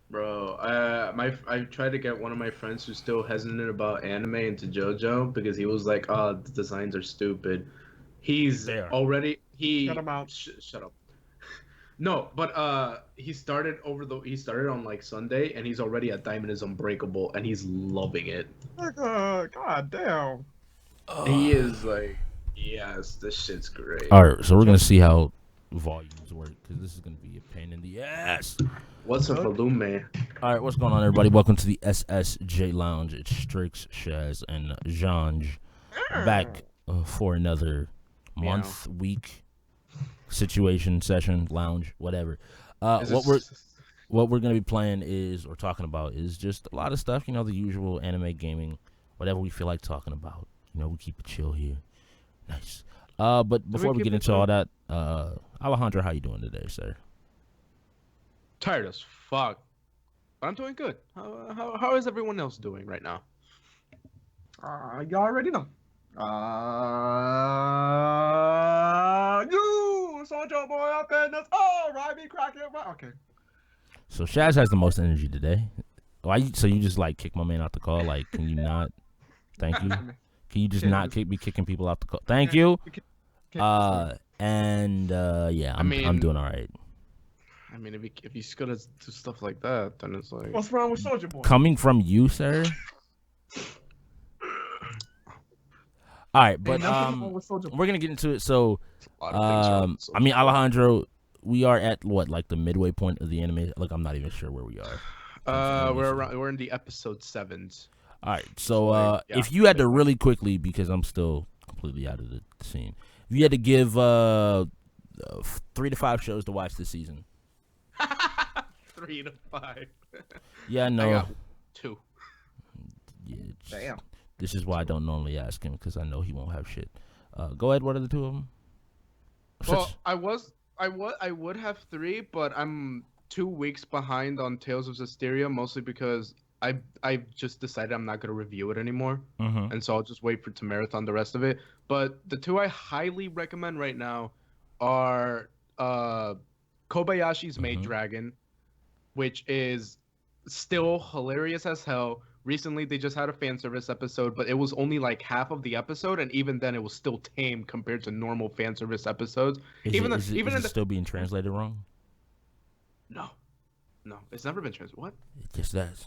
Bro, I tried to get one of my friends who's still hesitant about anime into JoJo because he was like, "Oh, the designs are stupid." He's There. already Shut him out. shut up. No, but he started on like Sunday and he's already at Diamond is Unbreakable and he's loving it. God damn. He is like, yes, this shit's great. All right, so we're gonna see how volumes work because this is gonna be a pain in the ass. What's a Okay. volume? All right, what's going on, everybody? Welcome to the SSJ Lounge. It's Strix, Shaz, and Jonge back for another Meow. month, week, situation, session, lounge, whatever. Is What we're this what we're gonna be playing is or talking about is just a lot of stuff. You know, the usual anime, gaming, whatever we feel like talking about. You know, we keep it chill here. Nice. But do we before we keep get it into all chill? that, Alejandro, how you doing today, sir? Tired as fuck. But I'm doing good. How is everyone else doing right now? You already know. You Sancho boy up in this. Oh, right, me cracking. Okay. So Shaz has the most energy today. Why? So you just like kick my man out the call? Like, can you not? Thank you. Can you just not be kicking people out the call? Thank you. Yeah, I I'm mean, doing all right. if he's gonna do stuff like that, then it's like What's wrong with Soldier Boy? Coming from you, sir. All right, but Ain't nothing wrong with Soldier Boy. we're gonna get into it. So, a lot of things are wrong. I mean, Alejandro, we are at what, like the midway point of the anime. Like, I'm not even sure where we are. in terms of anime season. We're in the episode 7s. All right, so Yeah, if you had to midway. really quickly, because I'm still completely out of the scene, if you had to give 3 to 5 shows to watch this season, 3 to 5. yeah, I no, got 2. yeah, Damn. this is why I don't normally ask him because I know he won't have shit. Go ahead. What are the two of them? Well, I would have 3, but I'm 2 weeks behind on Tales of Zestiria, mostly because I just decided I'm not gonna review it anymore, Mm-hmm. and so I'll just wait to marathon the rest of it. But the 2 I highly recommend right now are Kobayashi's Maid Mm-hmm. Dragon, which is still hilarious as hell. Recently, they just had a fan service episode, but it was only like half of the episode, and even then, it was still tame compared to normal fan service episodes. Even Is in it the still being translated wrong? no, no, it's never been translated. What? It just does.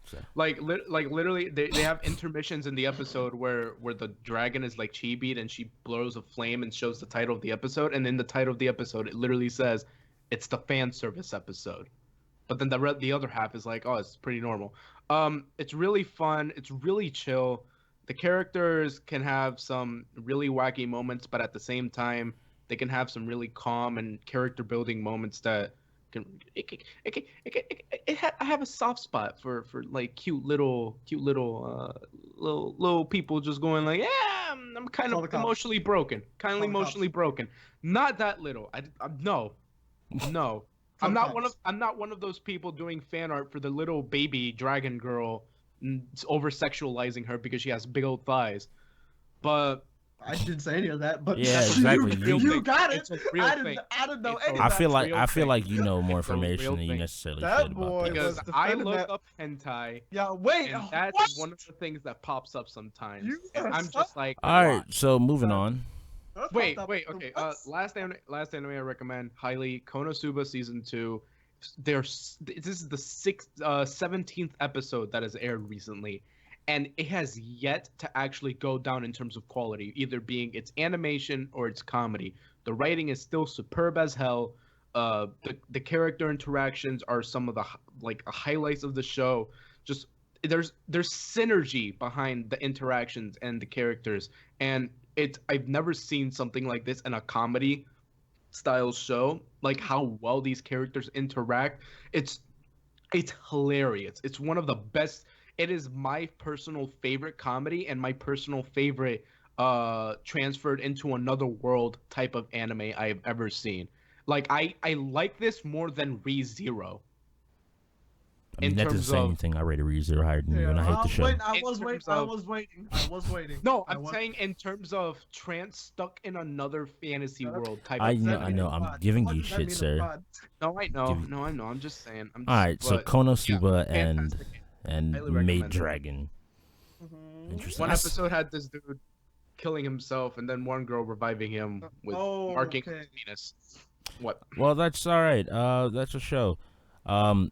So. Like literally, they have intermissions in the episode where the dragon is like chibied and she blows a flame and shows the title of the episode, and in the title of the episode, it literally says it's the fan service episode. But then the other half is like, oh, it's pretty normal. It's really fun. It's really chill. The characters can have some really wacky moments, but at the same time, they can have some really calm and character building moments that can. I have a soft spot for like little people just going like, yeah, I'm kind Call of the cops. emotionally broken, kindly Call the emotionally cops. broken. Not that little. No, no. Call the cops. I'm not one of those people doing fan art for the little baby dragon girl, over sexualizing her because she has big old thighs. But I didn't say any of that, but Yeah, that's exactly. a real you thing. got it. It's a real thing. I didn't know It's any a of that. I feel thing. like you know more It's a real information than you thing. necessarily That should about boy that. Because was I defending look that. up hentai, Yeah, wait. and that's What? one of the things that pops up sometimes. You And are I'm so- just like, All right, why? so moving on. That's Wait, fucked up. okay. What? Last anime I recommend highly, Konosuba season 2. This is the 17th episode that has aired recently, and it has yet to actually go down in terms of quality, either being its animation or its comedy. The writing is still superb as hell. The character interactions are some of the highlights of the show. Just there's synergy behind the interactions and the characters, and I've never seen something like this in a comedy style show, like how well these characters interact. It's hilarious. It's one of the best. It is my personal favorite comedy and my personal favorite transferred into another world type of anime I've ever seen. Like I like this more than ReZero. I mean, in that doesn't terms say of anything. I rated ReZero higher than you, and I hate the show. I In was terms waiting. no, I I'm was- saying in terms of trans stuck in another fantasy Shut up. world type I of know, thing. I know. I'm giving you shit, sir. No, I know. Give you- No, I know. I'm just saying. I'm just, All right, so but, Konosuba yeah, fantastic. and Highly Maid recommend it. Dragon. Interesting. One I s- episode had this dude killing himself, and then one girl reviving him with marking okay. his penis. What? Well, that's all right. That's a show.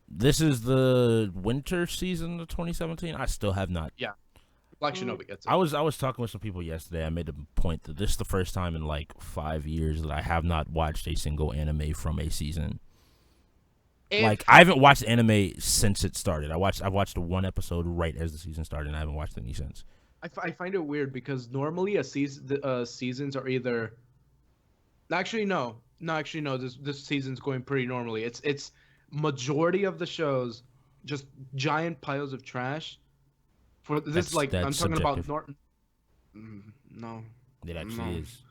This is the winter season of 2017. I still have not. Black Shinobi gets it. I was talking with some people yesterday. I made a point that this is the first time in like 5 years that I have not watched a single anime from a season. Like I haven't watched anime since it started. I watched one episode right as the season started, and I haven't watched any since. I find it weird because normally seasons are either. Actually, no. This season's going pretty normally. It's majority of the shows just giant piles of trash. For this, That's I'm talking subjective. about no, It actually No. is.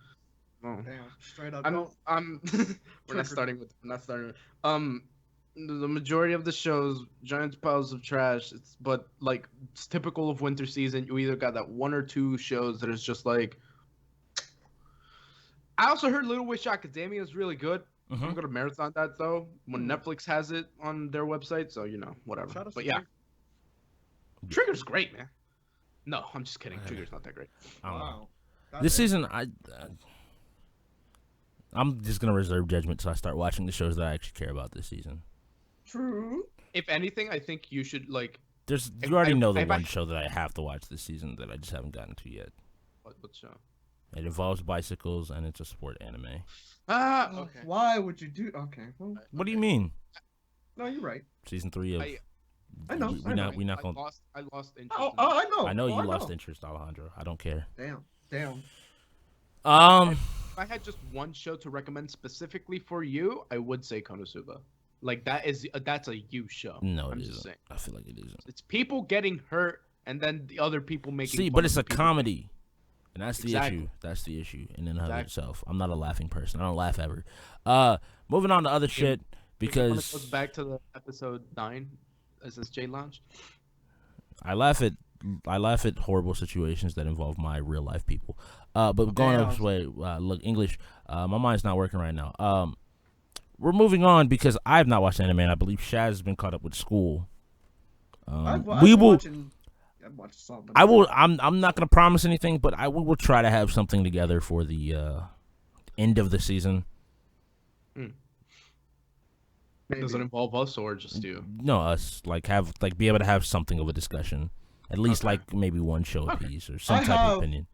no. Damn, straight up. I'm we're not starting with the majority of the shows giant piles of trash. But like it's typical of winter season. You either got that one or two shows that is just like. I also heard Little Witch Academia is really good. Mhm. I'm gonna marathon that though when Netflix has it on their website. So whatever. Shout out But to yeah, Drake. Trigger's great, man. No, I'm just kidding. I Trigger's not that great. I don't know. Wow. This Goddamn. season, I'm just gonna reserve judgment till I start watching the shows that I actually care about this season. True. If anything, I think you should like. You already know the if I- one show that I have to watch this season that I just haven't gotten to yet. What show? It involves bicycles and it's a sport anime. Okay. Why would you do? Okay. Well, What do you mean? no, you're right. Season 3 of. I know, We I know. not gonna. I lost interest. Oh, in I know. I know Oh, you lost interest, Alejandro. I don't care. Damn. If I had just one show to recommend specifically for you, I would say Konosuba. Like that's a you show. No, I'm it just isn't. saying. I feel like it isn't. It's people getting hurt and then the other people making. See, fun but of it's the a people. comedy, and that's the Exactly. issue. That's the issue in and of Exactly. itself. I'm not a laughing person. I don't laugh ever. Moving on to other shit It because goes back to the episode 9, SSJ Lounge. I laugh at horrible situations that involve my real life people. But going Damn. this way, look, English. My mind's not working right now. We're moving on because I've not watched anime, and I believe Shaz has been caught up with school. I've We been will. watching- I've watched some. but- I will. I'm not gonna promise anything, but we will try to have something together for the end of the season. Maybe. Does it involve us or just you? No, us be able to have something of a discussion, at least Okay. like maybe one show Okay. apiece or some I type have- of opinion.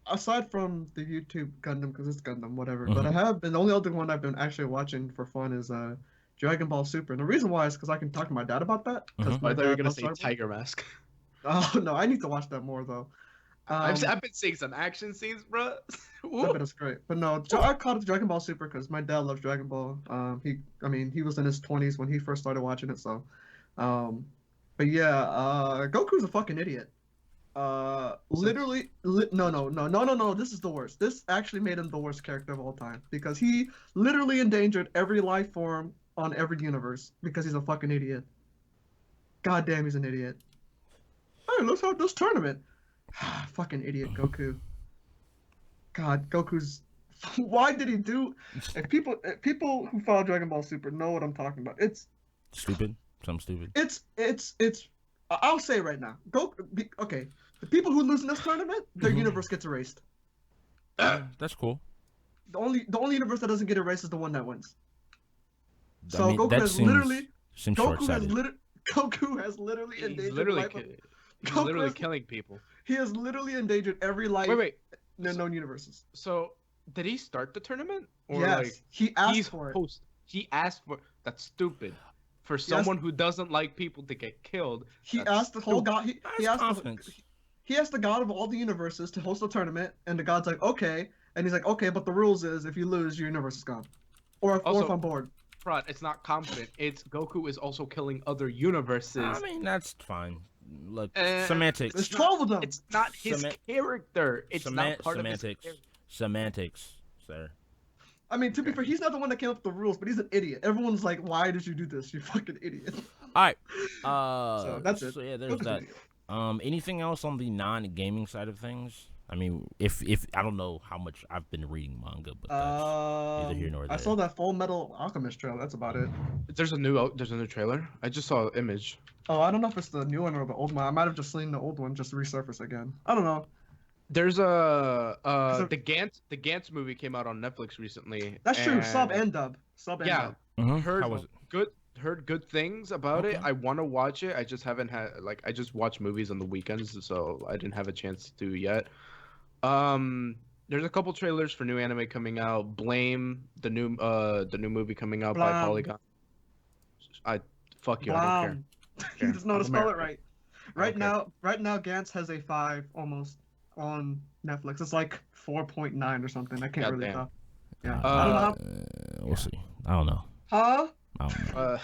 Aside from the YouTube Gundam, because it's Gundam, whatever. Mhm. But I have been the only other one I've been actually watching for fun is Dragon Ball Super. And the reason why is because I can talk to my dad about that. 'Cause Mhm. my I thought you were dad gonna loves say Dragon Ball. Tiger Mask. Oh no, I need to watch that more though. I've been seeing some action scenes, bro. I bet it's great. But no, I caught up to Dragon Ball Super because my dad loves Dragon Ball. He was in his 20s when he first started watching it. So, but yeah, Goku's a fucking idiot. Literally, no. This is the worst. This actually made him the worst character of all time because he literally endangered every life form on every universe because he's a fucking idiot. God damn, he's an idiot. Hey, let's have this tournament. Fucking idiot, Goku. God, Goku's. Why did he do? If people who follow Dragon Ball Super know what I'm talking about. It's Stupid. Something stupid. it's. I'll say right now. Okay. The people who lose in this tournament, their Mhm. universe gets erased. Yeah, that's cool. The only universe that doesn't get erased is the one that wins. So I mean, Goku that has seems literally short-sighted. Goku has literally He's endangered literally, the life of, he's Goku literally has- killing people. He has literally endangered every life Wait. in the known universes. So, did he start the tournament? Or Yes, like he asked he's for it. host? He asked for. That's stupid. For someone who doesn't like people to get killed. He That's asked the whole stupid. god. He That's asked confidence. he asked the god of all the universes to host a tournament, and the god's like, okay, and he's like, okay, but the rules is if you lose, your universe is gone, or if Also- I'm bored. Fraud. It's not confident. It's Goku is also killing other universes. I mean, that's fine. Look, Uh, semantics. There's 12 of them. It's not his character. It's not part of his semantics. character. Semantics, sir. I mean, to be fair, he's not the one that came up with the rules, but he's an idiot. Everyone's like, why did you do this? You fucking idiot. right. So that's it. So yeah, there's Goku's that. an idiot. Anything else on the non-gaming side of things? I mean, if I don't know how much I've been reading manga, but that's neither here nor there. I saw that Full Metal Alchemist trailer. That's about it. There's a new trailer. I just saw an image. Oh, I don't know if it's the new one or the old one. I might have just seen the old one just resurface again. I don't know. There's a So- the Gantz movie came out on Netflix recently. That's true. Sub and- and dub. Sub and Yeah. dub. Mhm. Heard How was it? good things about it. Okay. I want to watch it. I just haven't had I just watch movies on the weekends, so I didn't have a chance to yet. There's a couple trailers for new anime coming out. Blame, the new movie coming out by Blam. Polygon. I fuck you. I don't care. He doesn't know how to I'm spell it American. right. Okay. Right now, Gantz has a 5 almost on Netflix. It's like 4.9 or something. I can't really Goddamn. tell. Yeah. I don't know. We'll see. I don't know. Huh? I don't know.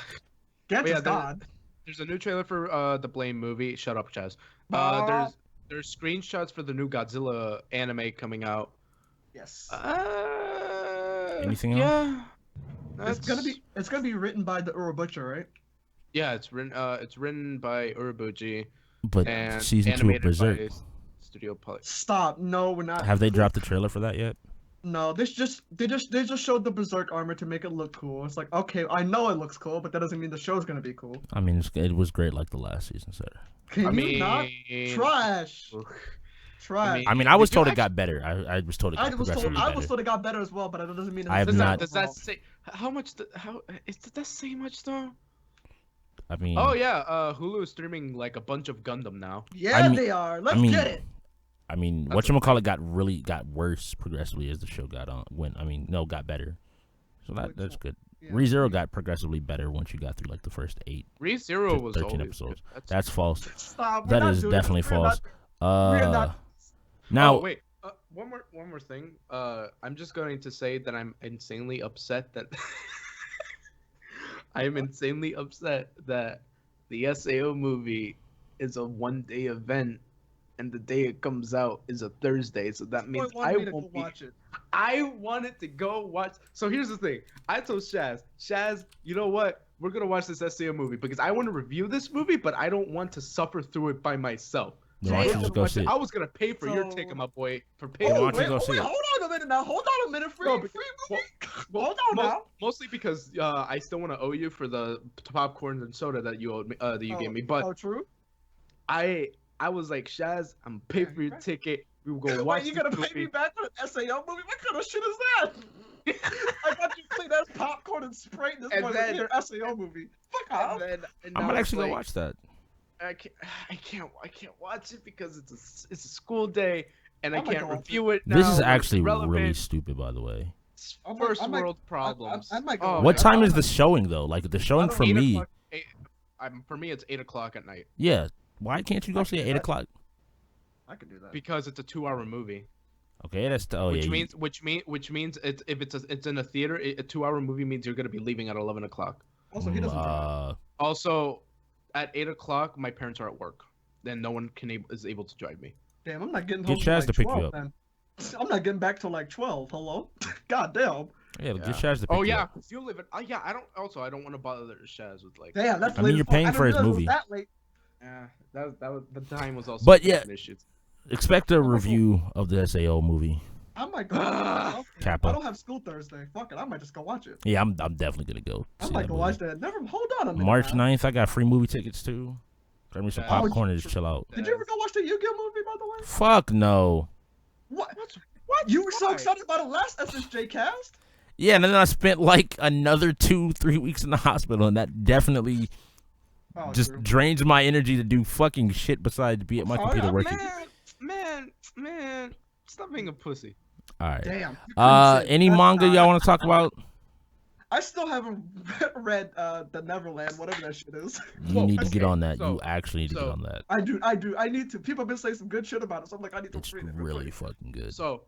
Gantz yeah, is God. There's a new trailer for the Blame movie. Shut up, Chaz. There's screenshots for the new Godzilla anime coming out. Yes. Anything else? Yeah. It's gonna be written by the Uro Butcher, right? Yeah, it's written by Urobuchi But and season 2 of animated Berserk. by Studio Poly. Stop. No, we're not. Have they dropped the trailer for that yet? No, they just showed the Berserk armor to make it look cool. It's like, okay, I know it looks cool, but that doesn't mean the show's gonna be cool. I mean, it was great like the last season said. Can you not? Trash. Trash. I mean, I was Did you told it got better. I was told it got I was progressively better. told it got better as well, but that doesn't mean I have it's not- Does that say how much? Does that say much though? I mean, Oh yeah, Hulu is streaming like a bunch of Gundam now. Yeah, I mean- they are. Let's I mean, get it. I mean, That's whatchamacallit got worse progressively as the show got better. So that's good. Yeah. ReZero got progressively better once you got through like the first 8 ReZero to was 13 always episodes. good. That's false. Stop. We're That not is doing definitely this. We're false. not- not- Now, Oh, wait. One more thing. I'm just going to say that I'm insanely upset that I am insanely upset that the SAO movie is a one-day event, and the day it comes out is a Thursday. So that means Boy, want I me to go won't be. watch it. I wanted to go watch. So here's the thing. I told Shaz, you know what? We're gonna watch this SAO movie because I want to review this movie, but I don't want to suffer through it by myself. then why don't you just go see it? I was gonna pay for your So- ticket, my boy, for Why paying. don't you go see it? Hold on a minute now. Hold on a minute. Free No, movie. well, Hold on now. Mostly because I still want to owe you for the popcorn and soda that you owed me, that you gave me. But Oh, true. I was like, Shaz, I'm paying for your Right. ticket. We will go watch Wait, you this gonna pay me movie. back for the SAO movie? What kind of shit is that? I got you clean as popcorn and Sprite. This And was then- your SAO movie. Fuck off. And I'm now gonna it's actually go like, watch that. I can't watch it because it's a school day and I I'm not can't gonna watch review it. This now is when it's actually relevant. really stupid, by the way. It's I might- first I might- world problems. I might go Oh, watch What it. time is the showing though? Like the showing don't for 8 me. o'clock- for me, it's 8 o'clock at night Yeah. Why can't you go see it at 8 o'clock? I can do that. because it's a 2-hour movie. Okay, that's which yeah. means it's if it's in a theater, a 2-hour movie means you're gonna be leaving at 11 o'clock. Also, he doesn't drive. Also, at 8 o'clock, my parents are at work. Then no one is able to drive me. Damn, I'm not getting Get home till Chaz like to pick you 12, up. then. I'm not getting back till like 12. Hello? God damn. Yeah, Yeah. get Shaz to pick Oh you yeah, up. 'cause you live in. Yeah, I don't want to bother Shaz with like. Damn, that's I mean, late you're as fuck. paying I for his didn't realize movie. it was that late. Yeah, that was the time was also. But yeah. issues. Expect a review of the SAO movie. I might go. Ah, Kappa. I don't have school Thursday. Fuck it. I might just go watch it. Yeah, I'm definitely gonna go I see might that go movie. watch that. Never. Hold on a minute. March now. 9th, I got free movie tickets too. Grab me some Oh, popcorn and just chill out. Did you ever go watch the Yu-Gi-Oh movie, by the way? Fuck no. What? What? You were so Why? excited about the last SSJ cast? Yeah, and then I spent like another 2-3 weeks in the hospital, and that definitely Oh, just true. drains my energy to do fucking shit besides be at my Oh, computer yeah, working. Man, stop being a pussy. All right. Damn. you couldn't say Any that. manga y'all want to talk about? I still haven't read the Neverland, whatever that shit is. You need to get okay, on that. so- You actually need to get so- on that. I do. I need to. People have been saying some good shit about it, so I'm like, I need to It's read it. real really quick. fucking good. So,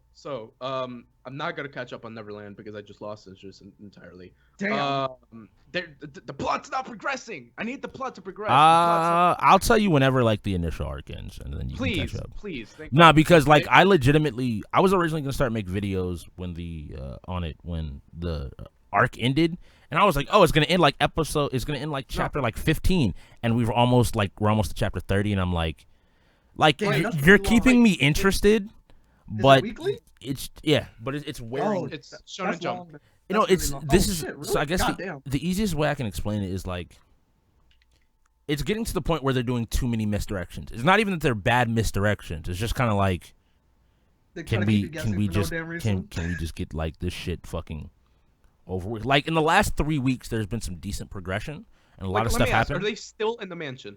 I'm not gonna catch up on Neverland because I just lost interest entirely. Damn. The plot's not progressing. I need the plot to progress. The plot's I'll tell you whenever like the initial arc ends, and then you not- can catch up. please. Thank Nah, God. because like It- I was originally gonna start make videos when the arc ended, And I was like, oh, it's gonna end like chapter like 15, and we're almost to chapter 30, and I'm like Damn, that's you're pretty long. keeping me interested, Is but it weekly? but it's wearing. It's Shonen Jump. You know, That's really long. this Oh, is shit, really? so I guess Goddamn. the easiest way I can explain it is like it's getting to the point where they're doing too many misdirections. It's not even that they're bad misdirections. It's just kind of like They try to keep you guessing for no damn reason. can we just get like this shit fucking over with? Like in the last 3 weeks, there's been some decent progression and a lot of stuff happened. Are they still in the mansion?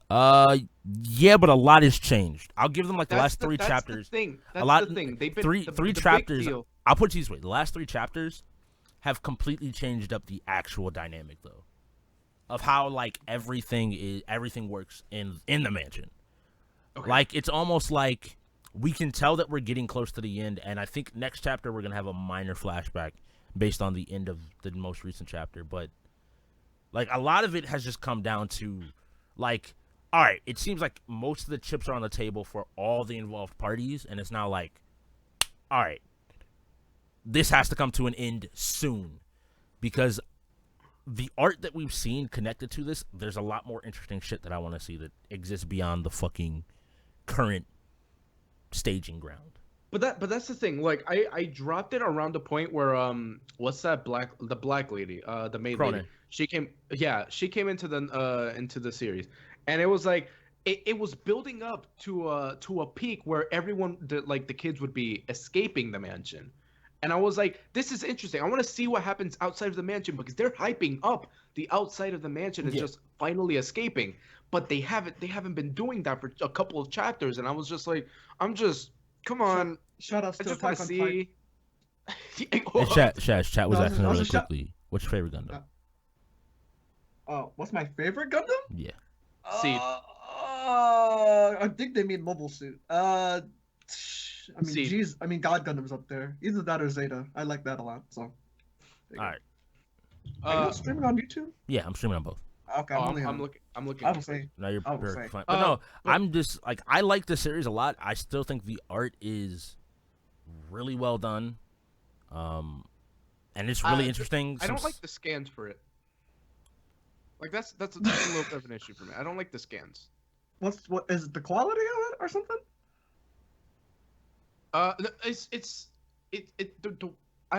Yeah, but a lot has changed. I'll give them like the That's last the- 3 that's chapters. The thing. That's a lot. the thing. They've been three the three big chapters. deal. I'll put it this way: the last 3 chapters have completely changed up the actual dynamic, though, of how like everything works in the mansion. Okay. Like it's almost like we can tell that we're getting close to the end, and I think next chapter we're gonna have a minor flashback based on the end of the most recent chapter. But like a lot of it has just come down to like, all right, it seems like most of the chips are on the table for all the involved parties, and it's now like, all right, this has to come to an end soon, because the art that we've seen connected to this, there's a lot more interesting shit that I want to see that exists beyond the fucking current staging ground. But that's the thing. Like I dropped it around the point where what's that the black lady, the maid Cronin. lady. She came into the series, and it was like it was building up to a peak where everyone the kids would be escaping the mansion. And I was like, this is interesting. I want to see what happens outside of the mansion, because they're hyping up the outside of the mansion and just finally escaping. But they haven't been doing that for a couple of chapters, and I was just like, come on. Shout out I to just want Attack to on Titan. see. Hey, chat was No, asking I was really just quickly, what's your favorite Gundam? What's my favorite Gundam? Yeah. Seed. I think they mean Mobile Suit. I mean, Seed. God Gundam's up there. Either that or Zeta. I like that a lot. So. All right. Are you streaming on YouTube? Yeah, I'm streaming on both. Okay, I'm looking. I would say. No, you're I would perfectly say. fine. But no, I'm just like, I like the series a lot. I still think the art is really well done, and it's really interesting. I don't like the scans for it. Like that's a little bit of an issue for me. I don't like the scans. What is it, the quality of it or something? I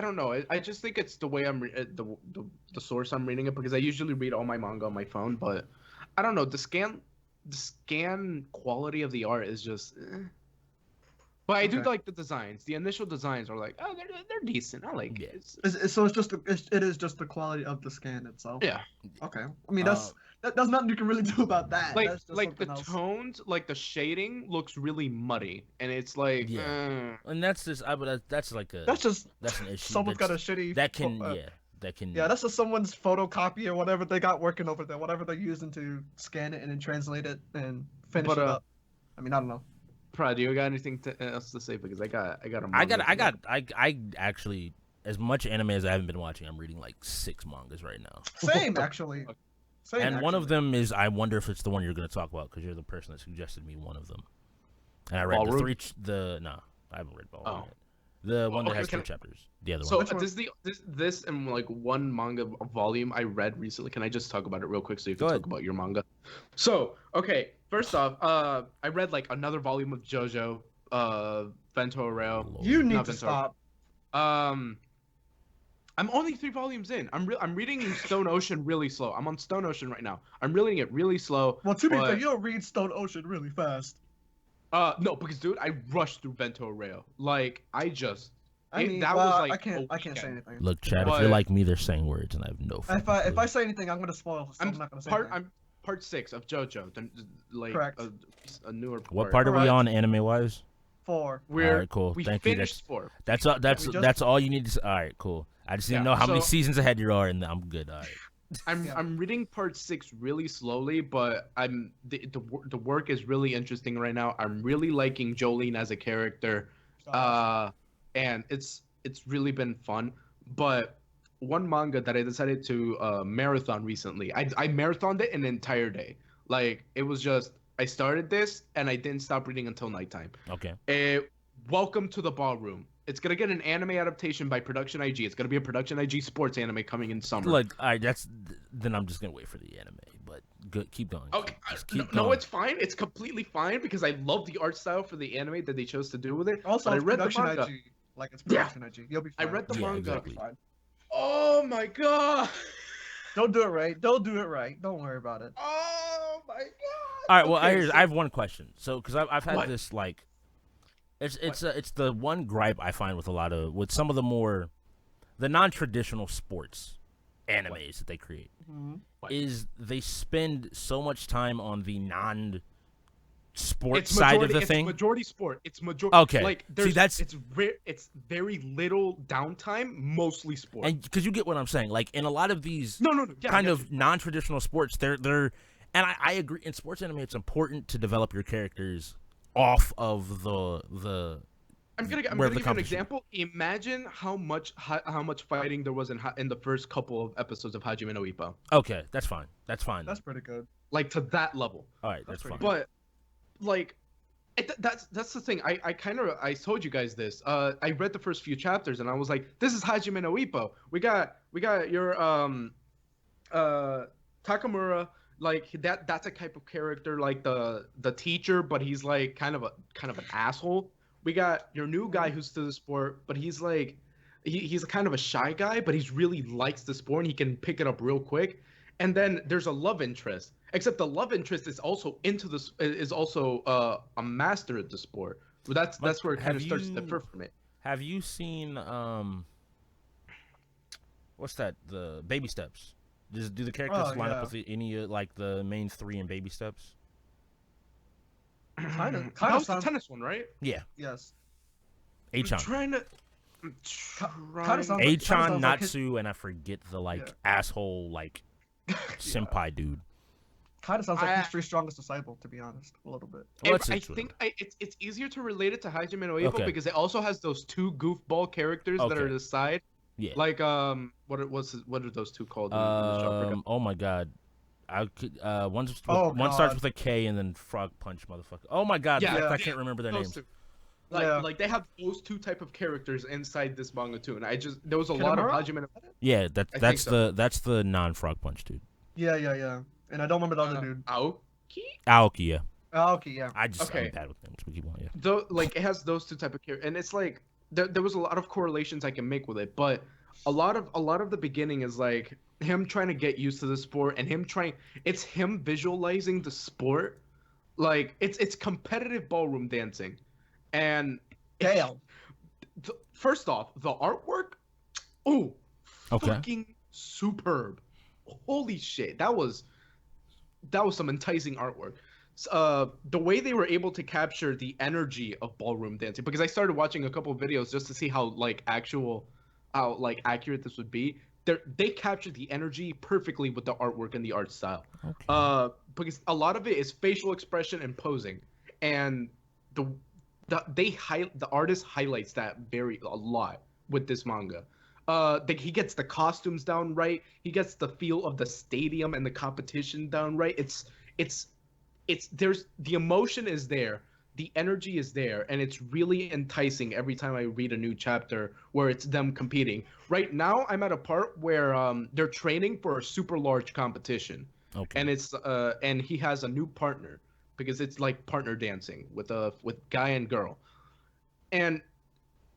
don't know. I just think it's the way the source I'm reading it, because I usually read all my manga on my phone, but I don't know, the scan quality of the art is just. But I do like the designs. The initial designs are like, oh, they're decent. I like it. So it is just the quality of the scan itself. Yeah. Okay. I mean that's nothing you can really do about that. Like That's just like the something else. tones, like the shading looks really muddy, and it's like. And that's just that's like a That's an issue. someone's got a shitty. that can That's just someone's photocopy or whatever they got working over there, whatever they're using to scan it and then translate it and finish it up. I mean, I don't know. Prad, you got anything else to say? Because I actually, as much anime as I haven't been watching, I'm reading like 6 mangas right now. Same actually. One of them is, I wonder if it's the one you're going to talk about, because you're the person that suggested me one of them. And I read Ballroom? I haven't read Ballroom yet. The one that has 2 chapters. The other So one. this and like one manga volume I read recently. Can I just talk about it real quick so you can talk about your manga? So okay, first off, I read like another volume of JoJo, Vento Arreo. You need to stop. I'm only 3 volumes in. I'm reading Stone Ocean really slow. I'm on Stone Ocean right now. I'm reading it really slow. Well, to be fair, you don't read Stone Ocean really fast. No, because dude, I rushed through Vento Arreo. Like I can't say anything. Look, Chad, if you're like me, they're saying words, and I have no. If I say anything, I'm gonna spoil. So I'm not gonna say anything. I'm part 6 of JoJo. Correct. A newer part. What part are we on anime wise? 4. All right, cool. Thank you. Finished 4. That's all you need to say. All right, cool. I just didn't know how many seasons ahead you are, and I'm good. All right. I'm reading part 6 really slowly, but the work is really interesting right now. I'm really liking Jolene as a character, and it's really been fun. But one manga that I decided to marathon recently, I marathoned it an entire day. Like it was just I started this and I didn't stop reading until nighttime. Okay. Welcome to the Ballroom. It's gonna get an anime adaptation by Production IG. It's gonna be a Production IG sports anime coming in summer. Look, then I'm just gonna wait for the anime. But good, keep going. Okay, Just keep no, going. it's fine. It's completely fine because I love the art style for the anime that they chose to do with it. Also, but I it's read the production manga. IG. Like it's production IG. You'll be I fine. read the Yeah, manga. exactly. Fine. Oh my god. Don't do it right. Don't do it right. Don't worry about it. Oh my god. All right. Well, Okay, I have one question. So, because I've had What? this like, it's the one gripe I find with some of the non-traditional sports animes that they create What? is they spend so much time on the non-sport It's side majority, of the it's thing. majority sport. It's majority. Okay. Like See, there's it's very little downtime, mostly sport. And because you get what I'm saying, like in a lot of these no. Yeah, kind I of get you. non-traditional sports, and I agree. In sports anime, it's important to develop your characters off of the. I'm gonna give you an example. Imagine how much fighting there was in the first couple of episodes of Hajime no Ippo. Okay, that's fine. That's fine. That's pretty good. Like to that level. All right. That's That's fine. pretty But like that's the thing. I told you guys this. I read the first few chapters and I was like, this is Hajime no Ippo. We got your Takamura, like that's a type of character like the teacher, but he's like kind of an asshole. We got your new guy who's to the sport, but he's like he's kind of a shy guy, but he's really likes the sport and he can pick it up real quick. And then there's a love interest. Except the love interest is also a master at the sport. But that's where it kind of starts to differ from it. Have you seen what's that? The Baby Steps. Do the characters line up with any like the main three in Baby Steps? Kind of That was the sounds. tennis one, right? Yeah, Yes. Achan. Kind of sounds like, Achan, like his, Natsu, and I forget the asshole senpai dude. kind of sounds like History's Strongest Disciple, to be honest, a little bit. Well, I think it's easier to relate it to Hajime no Ippo Okay. because it also has those two goofball characters that are Okay. the side. Yeah. Like what are those two called? in the show? I forgot. Oh my god. I could one God. starts with a K and then Frog Punch motherfucker. Oh my god, Yeah, I can't remember their Those names. two. Yeah. Like they have those two type of characters inside this manga too, and there was a lot of Kinemura? Hajime no Yeah, I think so. that's the non-Frog Punch dude. Yeah. And I don't remember the other dude. Aoki. Aoki, yeah. Oh, okay, yeah. I'm Okay. bad with names, but keep on, yeah. Though, like it has those two type of characters, and it's like there was a lot of correlations I can make with it, but a lot of the beginning is like him trying to get used to the sport and it's him visualizing the sport, like it's competitive ballroom dancing, and Damn. first off the artwork, fucking superb, holy shit, that was some enticing artwork. The way they were able to capture the energy of ballroom dancing, because I started watching a couple of videos just to see how accurate this would be. They captured the energy perfectly with the artwork and the art style. Okay. Because a lot of it is facial expression and posing, and the artist highlights that a lot with this manga. He gets the costumes down right. He gets the feel of the stadium and the competition down right. There's the emotion is there, the energy is there, and it's really enticing every time I read a new chapter where it's them competing. Right now, I'm at a part where they're training for a super large competition, Okay. and he has a new partner because it's like partner dancing with guy and girl,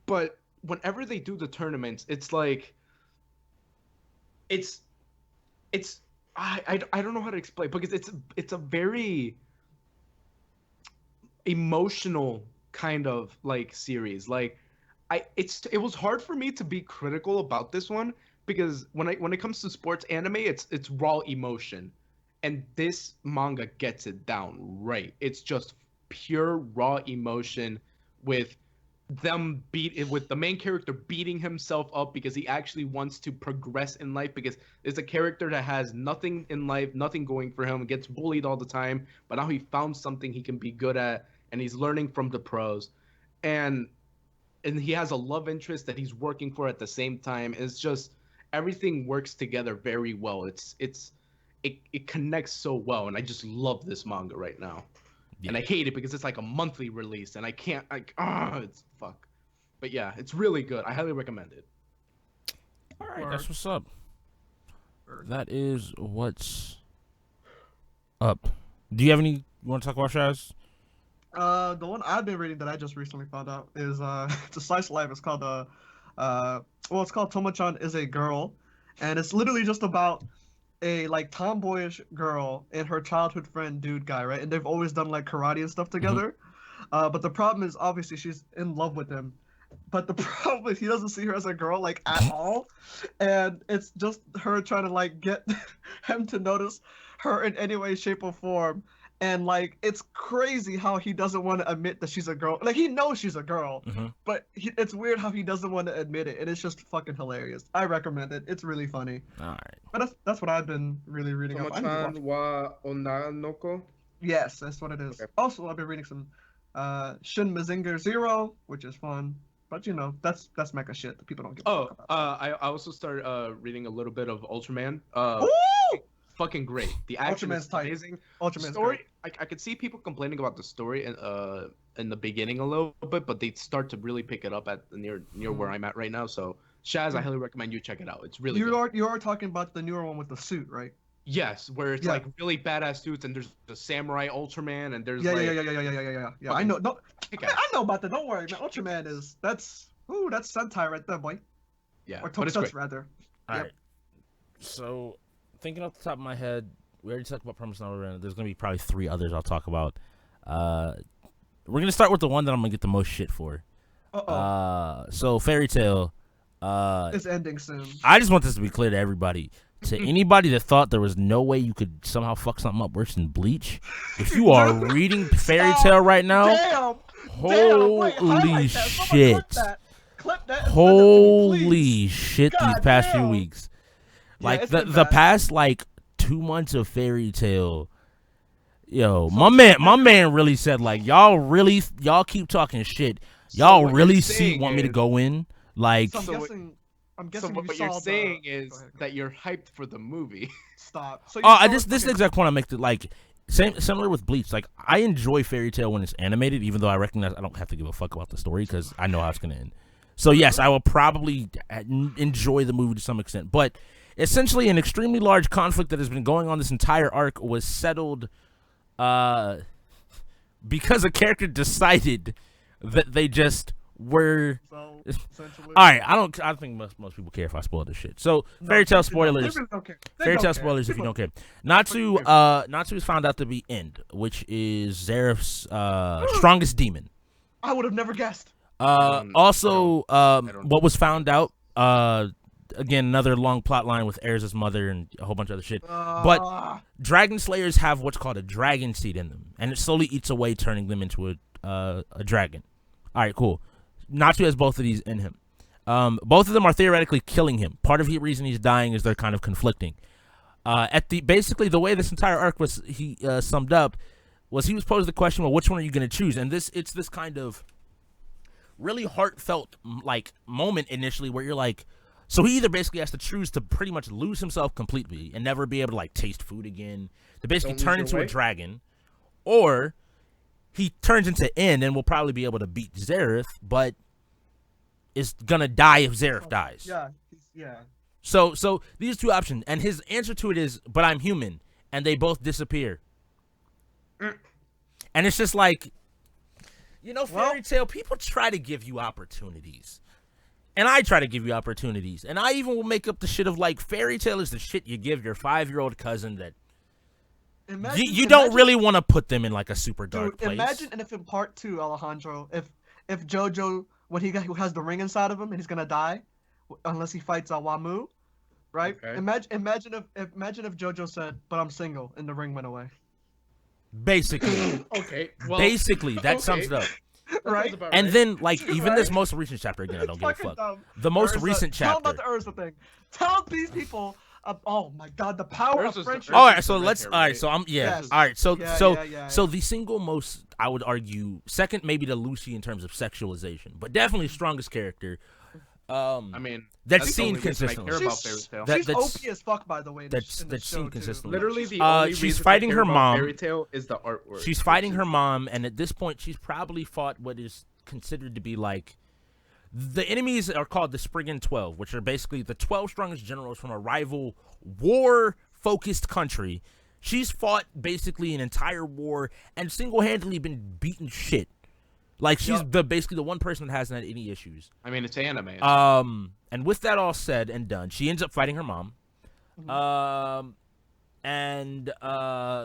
but whenever they do the tournaments, it's like I don't know how to explain because it's a very emotional kind of like series. Like it was hard for me to be critical about this one because when it comes to sports anime, it's raw emotion, and this manga gets it down right. It's just pure raw emotion with with the main character beating himself up because he actually wants to progress in life, because there's a character that has nothing in life, nothing going for him, gets bullied all the time, but now he found something he can be good at and he's learning from the pros, and he has a love interest that he's working for at the same time. It's just everything works together very well. It connects so well, and I just love this manga right now. Yeah. And I hate it because it's like a monthly release, and I can't it's fuck. But yeah, it's really good. I highly recommend it. All right, that's what's up. That is what's up. Do you have any you want to talk about, Shaz? The one I've been reading that I just recently found out is it's a slice of life. It's called it's called Tomo-chan is a Girl, and it's literally just about a like tomboyish girl and her childhood friend dude guy, right? And they've always done like karate and stuff together. But the problem is obviously she's in love with him. But the problem is he doesn't see her as a girl like at all, and it's just her trying to like get him to notice her in any way, shape, or form. And like it's crazy how he doesn't want to admit that she's a girl. Like he knows she's a girl, but it's weird how he doesn't want to admit it, and it's just fucking hilarious. I recommend it. It's really funny. All right. But that's what I've been really reading. Tomo-chan wa Onanoko? Yes, that's what it is. Okay. Also, I've been reading some Shin Mazinger Zero, which is fun. But you know, that's mecha shit that people don't give a fuck about. I also started reading a little bit of Ultraman. Fucking great. The action is amazing. Ultraman's story, great. I could see people complaining about the story in the beginning a little bit, but they start to really pick it up at near where I'm at right now. So Shaz, I highly recommend you check it out. It's really good. You are talking about the newer one with the suit, right? Yes, where it's like really badass suits, and there's the samurai Ultraman, and there's yeah. I know. No, I know about that. Don't worry, man. Ultraman that's Sentai right there, boy. Yeah, or Tokusatsu rather. All right. So, thinking off the top of my head, we already talked about Promised Neverland. There's gonna be probably 3 others I'll talk about. We're gonna start with the one that I'm gonna get the most shit for. So Fairy Tail. It's ending soon. I just want this to be clear to everybody. To anybody that thought there was no way you could somehow fuck something up worse than Bleach, if you are reading Fairy Tail right now, holy shit. Clip that holy shit these past few weeks. Like the past like 2 months of Fairy Tail. Yo, my man really said like y'all keep talking shit. Y'all really want me to go in? Like I'm guessing what you're saying is that you're hyped for the movie. Stop. So this exact point I make, like similar with Bleach. Like I enjoy Fairy Tail when it's animated, even though I recognize I don't have to give a fuck about the story because I know how it's gonna end. So yes, I will probably enjoy the movie to some extent. But essentially, an extremely large conflict that has been going on this entire arc was settled because a character decided that they just were. All right, I think most people care if I spoil this shit. So Fairy Tail spoilers. Fairy Tail spoilers if you don't care. Natsu is found out to be End, which is Zeref's strongest demon. I would have never guessed. Also, what was found out, again, another long plot line with Erza's mother and a whole bunch of other shit. But Dragon Slayers have what's called a dragon seed in them, and it slowly eats away, turning them into a dragon. All right, cool. Natsu has both of these in him. Both of them are theoretically killing him. Part of the reason he's dying is they're kind of conflicting. Basically, the way this entire arc was summed up was he was posed the question, well, which one are you going to choose? And it's this kind of really heartfelt like moment initially where you're like, so he either basically has to choose to pretty much lose himself completely and never be able to like taste food again, to basically turn into a dragon, or he turns into End and will probably be able to beat Zeref, but is gonna die if Zeref dies. Yeah. So these 2 options, and his answer to it is, but I'm human, and they both disappear. And it's just like, Fairy Tail, people try to give you opportunities. And I try to give you opportunities. And I even will make up the shit of like, Fairy Tail is the shit you give your 5-year-old cousin that you don't really want to put them in like a super dark place. Imagine if in part 2, Alejandro, if JoJo, when he has the ring inside of him and he's gonna die, unless he fights Wamu, right? Okay. Imagine if JoJo said, "But I'm single," and the ring went away. Basically. Okay. Well, basically, that sums it up. Right. And then, like, even this most recent chapter again, I don't give a fuck. Dumb. The most recent chapter. Tell about the Urza thing. Tell these people. Oh my God, the power of friendship. All right, so let's. All right, so I'm. Yeah. Yes. All right, so Yeah. so the single most, I would argue, second maybe to Lucy in terms of sexualization, but definitely strongest character. I mean, that's seen consistently. She's OP as fuck, by the way. That's seen consistently. Literally, the only she's reason fighting I care her about mom. Fairy Tail is the artwork. She's fighting her mom, and at this point, she's probably fought what is considered to be like The enemies are called the Spriggan 12, which are basically the 12 strongest generals from a rival war-focused country. She's fought basically an entire war and single-handedly been beaten shit. Like, she's basically the one person that hasn't had any issues. I mean, it's anime. And with that all said and done, she ends up fighting her mom.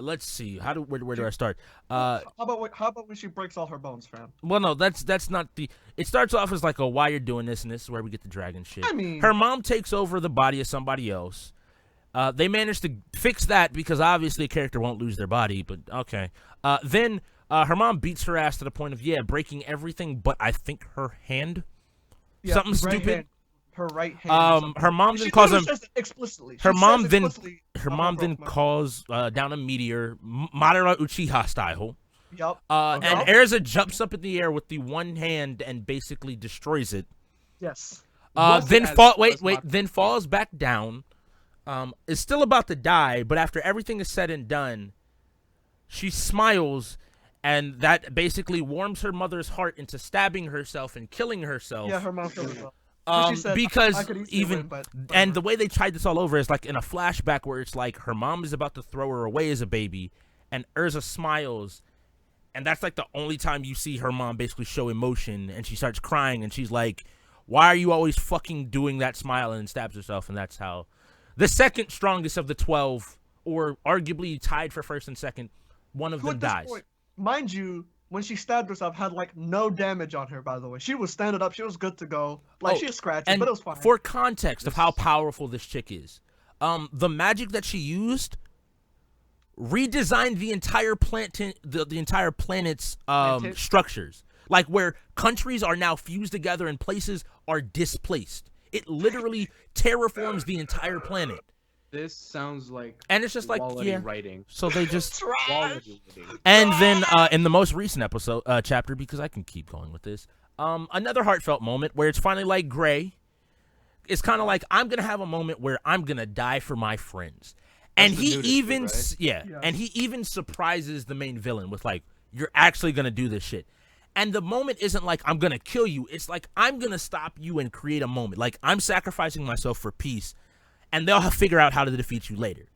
Let's see. Where do I start? How about when she breaks all her bones, fam? Well, no, that's not the. It starts off as like, why you're doing this, and this is where we get the dragon shit. I mean, her mom takes over the body of somebody else. They managed to fix that because obviously a character won't lose their body, but okay. Then her mom beats her ass to the point of breaking everything, but I think her hand. Yeah, something right stupid. hand. Her right hand. Her mom then calls him. Explicitly. Her mom then calls down a meteor, Madara Uchiha style. Yep. And Erza jumps up in the air with the one hand and basically destroys it. Yes. Then falls back down. Is still about to die, but after everything is said and done, she smiles, and that basically warms her mother's heart into stabbing herself and killing herself. Yeah, her mom killed herself. Because even and the way they tried this all over is like in a flashback where it's like her mom is about to throw her away as a baby, and Erza smiles, and that's like the only time you see her mom basically show emotion, and she starts crying, and she's like, "Why are you always fucking doing that?" Smile, and stabs herself, and that's how the second strongest of the 12, or arguably tied for first and second, one of them dies. Point, mind you, when she stabbed herself, had like no damage on her. By the way, she was standing up. She was good to go. Like she was scratching, but it was fine. For context of how powerful this chick is, the magic that she used redesigned the entire the entire planet's structures. Like where countries are now fused together and places are displaced. It literally terraforms the entire planet. This sounds like it's just like writing. So they just and then in the most recent episode chapter, because I can keep going with this, another heartfelt moment where it's finally like Gray. It's kind of like, I'm gonna have a moment where I'm gonna die for my friends, and he even and he even surprises the main villain with like, you're actually gonna do this shit. And the moment isn't like, I'm gonna kill you. It's like, I'm gonna stop you and create a moment. Like, I'm sacrificing myself for peace, and they'll figure out how to defeat you later.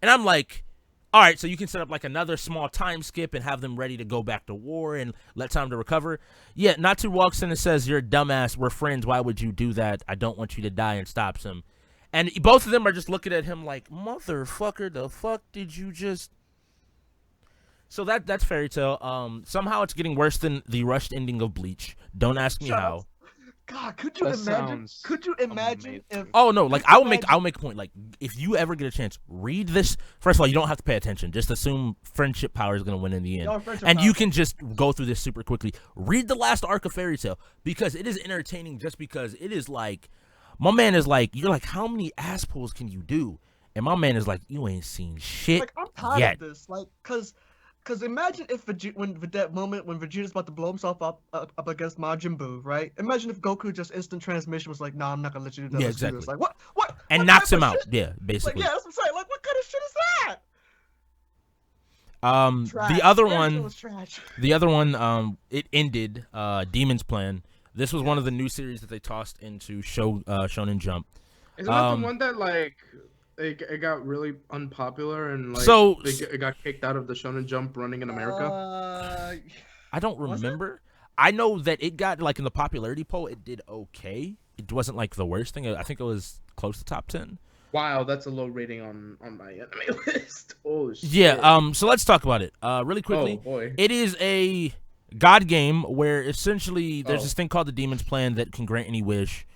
And I'm like, all right, so you can set up like another small time skip and have them ready to go back to war and let time to recover. Yeah, Natsu walks in and says, "You're a dumbass. We're friends. Why would you do that? I don't want you to die," and stops him. And both of them are just looking at him like, motherfucker, the fuck did you just... So that's Fairy Tail. Somehow it's getting worse than the rushed ending of Bleach. Don't ask me how. God, could you imagine? Could you imagine if? Oh no! Like I'll make a point. Like if you ever get a chance, read this. First of all, you don't have to pay attention. Just assume friendship power is gonna win in the end, and you can just go through this super quickly. Read the last arc of Fairy Tail because it is entertaining. Just because it is like, my man is like, you're like, how many ass pulls can you do? And my man is like, you ain't seen shit like, I'm tired of this. Like, Cause imagine if that moment when Vegeta's about to blow himself up against Majin Buu, right? Imagine if Goku just instant transmission was like, "Nah, I'm not gonna let you do that." Yeah, Let's exactly. do this. Like what? And what knocks him out. shit? Yeah, basically. Like, yeah, that's what I'm saying. Like, what kind of shit is that? The other one, it ended. Demon's Plan. This was one of the new series that they tossed into Shonen Jump. Isn't that the one that like? It got really unpopular and like it got kicked out of the Shonen Jump running in America. I don't remember. I know that it got like in the popularity poll, it did okay. It wasn't like the worst thing. I think it was close to top 10. Wow, that's a low rating on my anime list. Oh shit. Yeah. So let's talk about it. Really quickly. Oh boy. It is a god game where essentially there's this thing called the Demon's Plan that can grant any wish.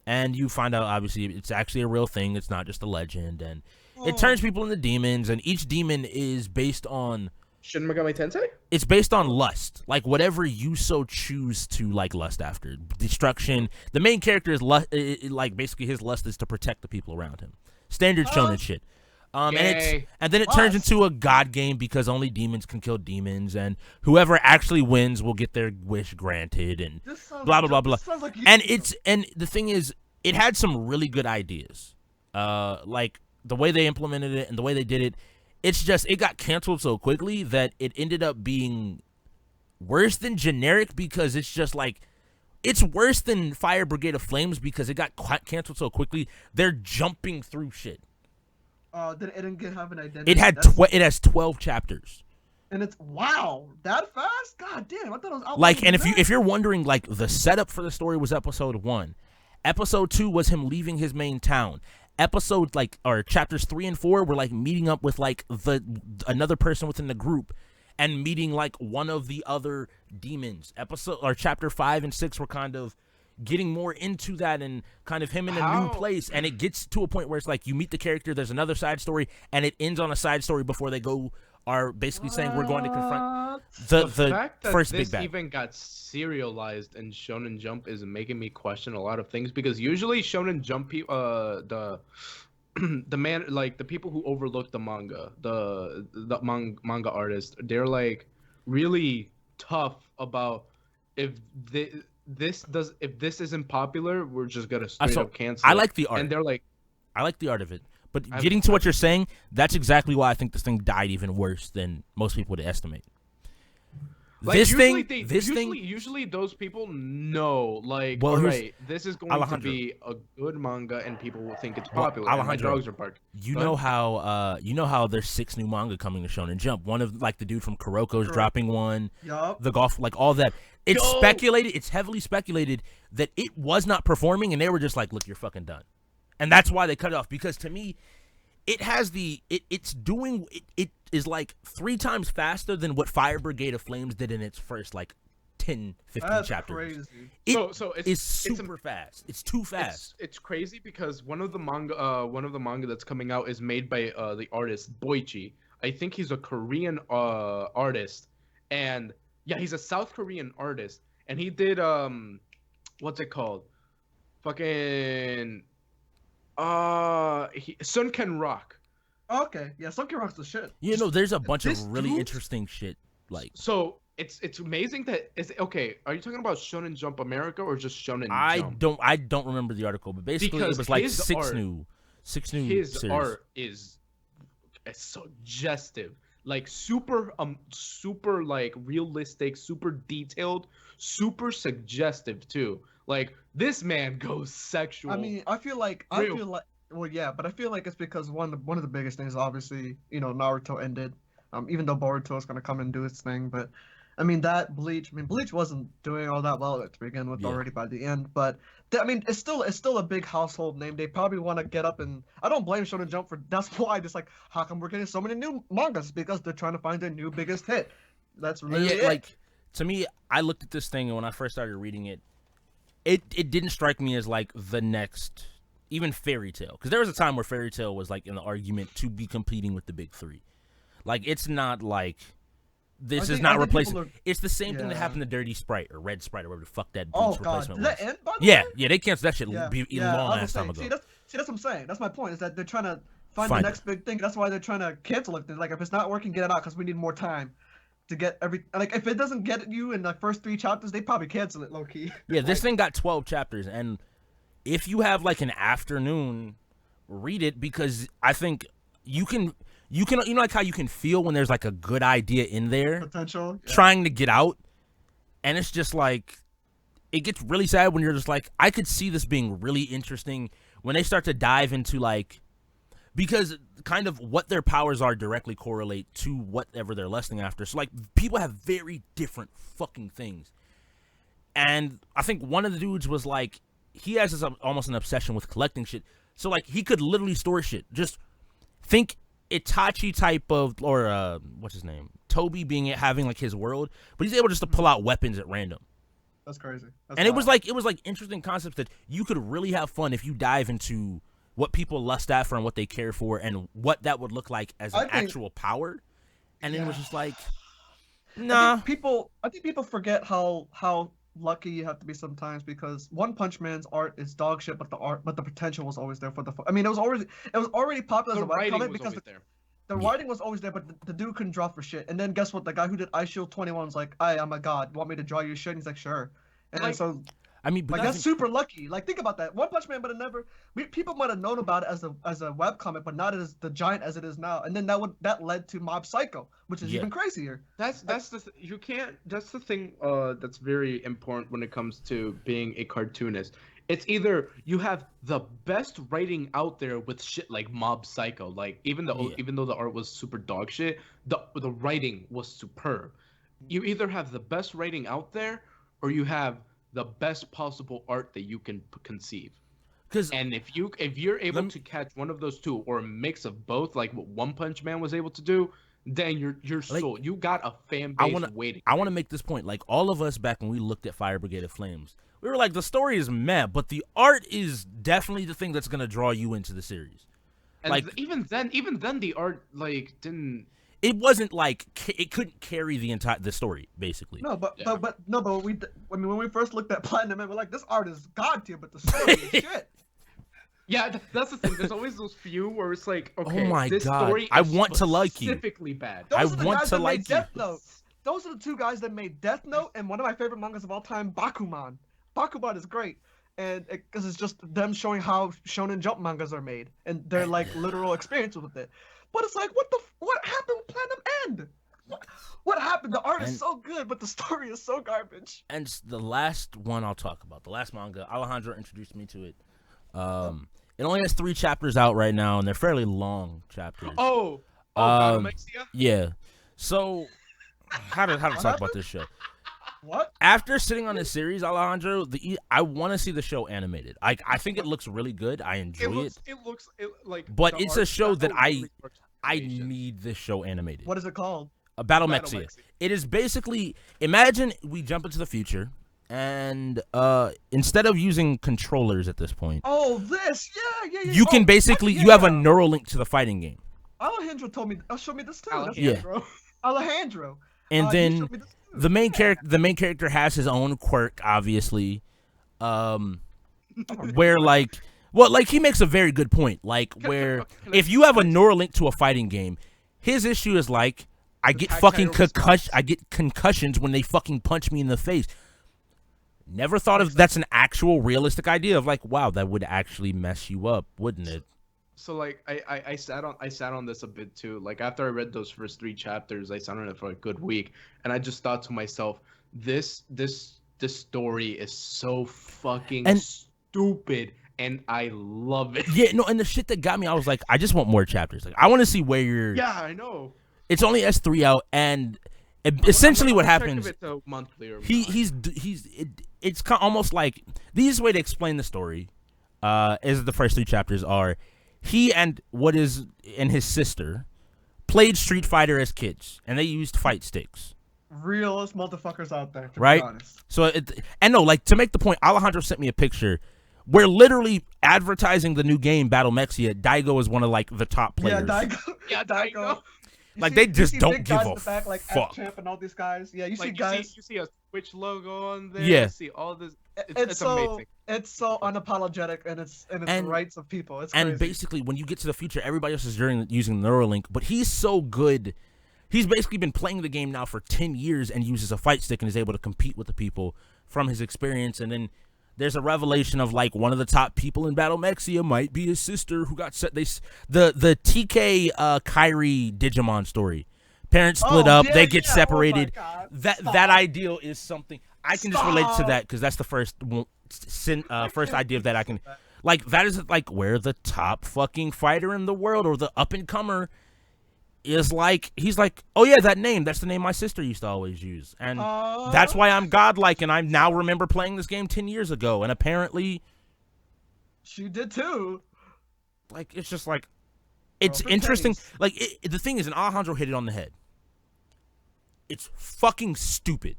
And you find out, obviously, it's actually a real thing. It's not just a legend. And it turns people into demons. And each demon is based on... Shin Megami Tensei? It's based on lust. Like, whatever you so choose to, like, lust after. Destruction. The main character is, like, basically his lust is to protect the people around him. Standard shonen shit. And then it turns into a god game because only demons can kill demons, and whoever actually wins will get their wish granted, and blah blah blah blah. Like and the thing is, it had some really good ideas, like the way they implemented it and the way they did it. It's just it got canceled so quickly that it ended up being worse than generic because it's just like it's worse than Fire Brigade of Flames because it got canceled so quickly. They're jumping through shit. It didn't have an identity. It has 12 chapters. And it's wow, that fast? God damn! I thought it was out. Like, and if you're wondering, like the setup for the story was episode 1, episode 2 was him leaving his main town. Chapters 3 and 4 were like meeting up with like another person within the group. And meeting like one of the other demons. Chapter 5 and 6 were kind of getting more into that and kind of him in a new place. And it gets to a point where it's like you meet the character, there's another side story, and it ends on a side story before they are basically saying we're going to confront the fact that first this big bad. Even got serialized in Shonen Jump is making me question a lot of things because usually Shonen Jump the man, like the people who overlook the manga, the manga artists, they're like really tough about if this isn't popular, we're just gonna straight up cancel. I like the art, and they're like, I like the art of it. But getting to what you're saying, that's exactly why I think this thing died even worse than most people would estimate. Like, usually usually those people know, like, well, all right, this is going to be a good manga, and people will think it's popular. Well, and my dogs are barking. You know how there's 6 new manga coming to Shonen Jump. One of like the dude from Kuroko's dropping one. Yup. The golf, like all that. It's speculated. It's heavily speculated that it was not performing, and they were just like, "Look, you're fucking done," and that's why they cut it off. Because to me, it is like 3 times faster than what Fire Brigade of Flames did in its first like 10, 15 That's chapters. Crazy. It's super fast. It's too fast. It's crazy because one of the manga that's coming out is made by the artist Boichi. I think he's a Korean artist, and yeah, he's a South Korean artist, and he did what's it called? Fucking Sun Can Rock. Okay, yeah, Sunken Rock's the shit. You know, there's a bunch of really interesting shit. Like, so it's amazing that okay. Are you talking about Shonen Jump America or just Shonen Jump? I don't remember the article, but basically it was like six new his series. art is suggestive, like super like realistic, super detailed, super suggestive too. Like this man goes sexual. I mean, I feel like well, yeah, but I feel like it's because one of the biggest things, obviously, Naruto ended. Even though Boruto is gonna come and do its thing, but I mean Bleach wasn't doing all that well to begin with already by the end. But it's still a big household name. They probably want to get up, and I don't blame Shonen Jump for. That's why it's like, how come we're getting so many new mangas? Because they're trying to find their new biggest hit. That's really it. Like, to me, I looked at this thing and when I first started reading it, it didn't strike me as like the next. Even Fairy Tail, because there was a time where Fairy Tail was like in the argument to be competing with the big 3. Like, it's not like this is not replacing. It's the same thing that happened to Dirty Sprite or Red Sprite or whatever the fuck that replacement was. Did that end, by the way? Yeah, they canceled that shit long ass time ago. See, that's what I'm saying. That's my point. Is that they're trying to find the next big thing. That's why they're trying to cancel it. Like, if it's not working, get it out because we need more time to get like if it doesn't get you in the first 3 chapters, they probably cancel it low key. Yeah, this thing got 12 chapters and. If you have like an afternoon, read it because I think you can like how you can feel when there's like a good idea in there potential trying to get out, and it's just like it gets really sad when you're just like I could see this being really interesting when they start to dive into like because kind of what their powers are directly correlate to whatever they're lusting after. So like people have very different fucking things, and I think one of the dudes was like. He has this almost an obsession with collecting shit. So, like, he could literally store shit. Just think Itachi type of, or, what's his name? Toby having, like, his world. But he's able just to pull out weapons at random. That's crazy. And it was like interesting concepts that you could really have fun if you dive into what people lust after and what they care for and what that would look like as an actual power. And then it was just like, nah. I think people forget how lucky you have to be sometimes because One Punch Man's art is dog shit, but the potential was always there for the. I mean, it was already popular as a webcomic because the writing was always there, but the dude couldn't draw for shit. And then guess what? The guy who did Ice Shield 21 was like, "I'm a god. You want me to draw your shit?" And he's like, "Sure." And like, so I mean, but Like that's super lucky. Like think about that. One Punch Man, but it never. People might have known about it as a web comic, but not as the giant as it is now. And then that led to Mob Psycho, which is even crazier. That's you can't. That's the thing. That's very important when it comes to being a cartoonist. It's either you have the best writing out there with shit like Mob Psycho, like even though the art was super dog shit, the writing was superb. You either have the best writing out there, or you have the best possible art that you can conceive. And if you're able to catch one of those two, or a mix of both, like what One Punch Man was able to do, then you're sold. You got a fan base waiting. I want to make this point. Like all of us back when we looked at Fire Brigade of Flames, we were like, the story is meh, but the art is definitely the thing that's gonna draw you into the series. And like even then, the art like didn't. It wasn't like it couldn't carry the story basically. No, but when we first looked at Platinum Man, we're like, this art is god tier, but the story is shit. Yeah, that's the thing. There's always those few where it's like, okay, oh my this God, story I is want to like you. Specifically bad. Those I are the want guys to that like made you. Death Note. Those are the two guys that made Death Note and one of my favorite mangas of all time, Bakuman. Bakuman is great, and because it's just them showing how Shonen Jump mangas are made and their like literal experience with it. But it's like, what happened with Platinum End? What happened? The art is so good, but the story is so garbage. And the last one I'll talk about, the last manga, Alejandro introduced me to it. It only has 3 chapters out right now, and they're fairly long chapters. Battlemexia? Yeah. So, how to talk about this show? What? After sitting on this series, Alejandro, I want to see the show animated. I think it looks really good. I enjoy it. It looks like. But it's a show that I need this show animated. What is it called? Battlemexia. It is basically, imagine we jump into the future, and instead of using controllers at this point, yeah. You can basically you have a neural link to the fighting game. Alejandro showed me this too. Alejandro. And then the main character has his own quirk, obviously, where he makes a very good point. Like where if you have a neural link to a fighting game, his issue is like, I get concussions when they fucking punch me in the face. Never thought of that's an actual realistic idea of like, wow, that would actually mess you up, wouldn't it? So like I sat on this a bit too. Like after I read those first 3 chapters, I sat on it for a good week, and I just thought to myself, this story is so fucking stupid, and I love it. Yeah, no, and the shit that got me, I was like, I just want more chapters. Like I want to see where you're. Yeah, I know. It's only S3 out, and essentially what happens. Monthly or it's almost like the easiest way to explain the story, is the first 3 chapters are. He and his sister played Street Fighter as kids, and they used fight sticks. Realest motherfuckers out there, to right? be honest. So to make the point, Alejandro sent me a picture where literally advertising the new game Battlemexia, Daigo is one of like the top players. Yeah, Daigo. They just don't give a back, like fuck. Champ and all these guys. Yeah, you like, see guys. You see a Twitch logo on there. Yeah. You see all this. It's amazing. It's so unapologetic and it's rights of people. It's crazy. And basically, when you get to the future, everybody else is using Neuralink, but he's so good. He's basically been playing the game now for 10 years and uses a fight stick and is able to compete with the people from his experience. And then there's a revelation of like one of the top people in Battlemexia might be his sister who got set. The TK Kyrie Digimon story. Parents split up, they get separated. Oh That ideal is something I can just relate to that because that's the first idea of that I can like. That is like where the top fucking fighter in the world or the up and comer is like. He's like, oh yeah, that name. That's the name my sister used to always use, and that's why I'm godlike. And I now remember playing this game 10 years ago, and apparently she did too. Like it's just like it's interesting. Like the thing is, and Alejandro hit it on the head. It's fucking stupid.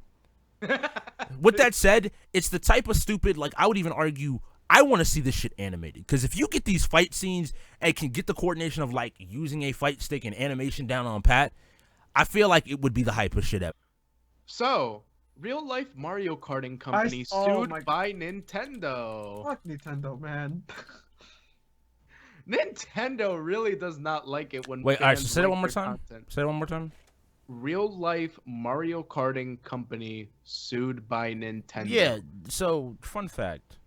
With that said, it's the type of stupid, like I would even argue, I want to see this shit animated. Because if you get these fight scenes and can get the coordination of like using a fight stick and animation down on pat, I feel like it would be the hype of shit ever. So, real life Mario Karting company sued by Nintendo. Fuck Nintendo, man. Nintendo really does not like it when Wait, fans alright, so say that one more their time. content. Say it one more time. real life Mario Karting company sued by Nintendo. Yeah. So, fun fact.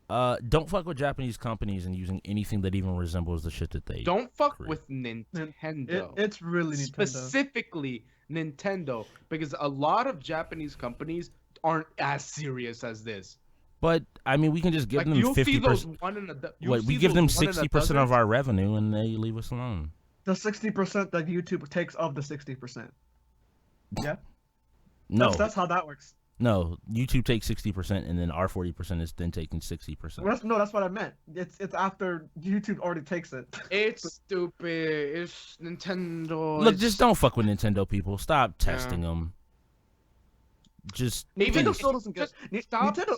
Don't fuck with Japanese companies and using anything that even resembles the shit that they Don't fuck create. with Nintendo. It's really Nintendo. Specifically Nintendo, because a lot of Japanese companies aren't as serious as this. But I mean, we can just give Like them you'll see 50%. those one in a We give them 60% of our revenue, and they leave us alone. The 60% that YouTube takes of the 60%. Yeah. No, That's how that works. no. YouTube takes 60%, and then our 40% is then taking 60%. That's what I meant. It's after YouTube already takes it. It's stupid. It's Nintendo. Look, just don't fuck with Nintendo people. Stop testing them. Just Nintendo please. still doesn't get.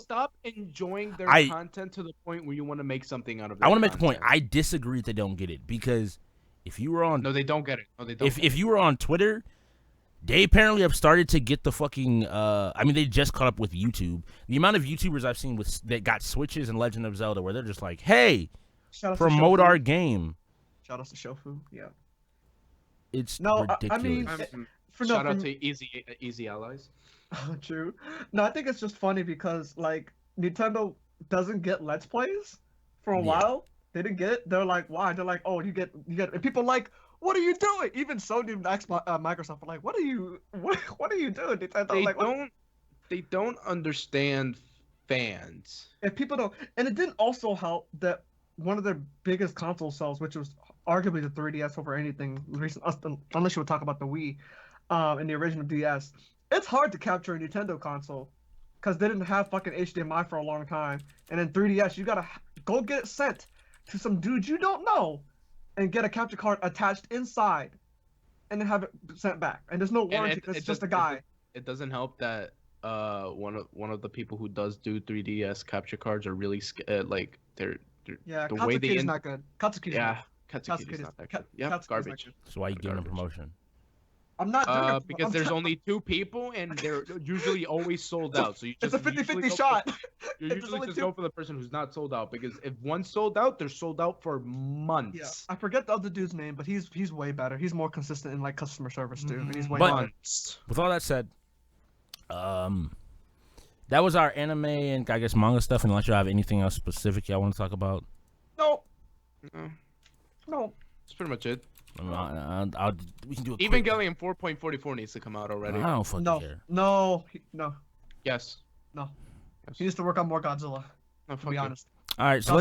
Stop enjoying their content to the point where you want to make something out of it. I want to make a point. I disagree that they don't get it, because if you were on No, they don't get it. No, they don't. if you were on Twitter, they apparently have started to get the fucking. I mean, they just caught up with YouTube. The amount of YouTubers I've seen that got Switches and Legend of Zelda, where they're just like, "Hey, promote our game." Shout out to Shofu. Yeah. It's ridiculous. I mean, shout out to Easy Allies. Oh, true. No, I think it's just funny because like Nintendo doesn't get Let's Plays for a while. They didn't get it. They're like, why? They're like, oh, you get. And people are like, what are you doing? Even Sony and Microsoft are like, what are you doing? Nintendo, They don't understand fans. If people don't, and it didn't also help that one of their biggest console sales, which was arguably the 3DS over anything recent, unless you would talk about the Wii, and the original DS. It's hard to capture a Nintendo console because they didn't have fucking HDMI for a long time. And then 3DS, you gotta go get it sent to some dude you don't know and get a capture card attached inside and then have it sent back. And there's no warranty because it's just a guy. It doesn't help that one of the people who does do 3DS capture cards are really like they're yeah, the way Katsuki's not good. Katsuki's Katsuki's not that good. Yeah, garbage. So why you giving them promotion? I'm not doing it because there's only 2 people and they're usually always sold out. So you just it's a 50-50 shot. You usually just go for the person who's not sold out, because if one's sold out, they're sold out for months. Yeah, I forget the other dude's name, but he's way better. He's more consistent in like customer service too, and he's way better. With all that said, that was our anime and I guess manga stuff. Unless you have anything else specific y'all want to talk about. No. That's pretty much it. We can do it. Evangelion 4.44 needs to come out already. I don't fucking care. No. Yes. No. He needs to work on more Godzilla. No, to be honest. All right, so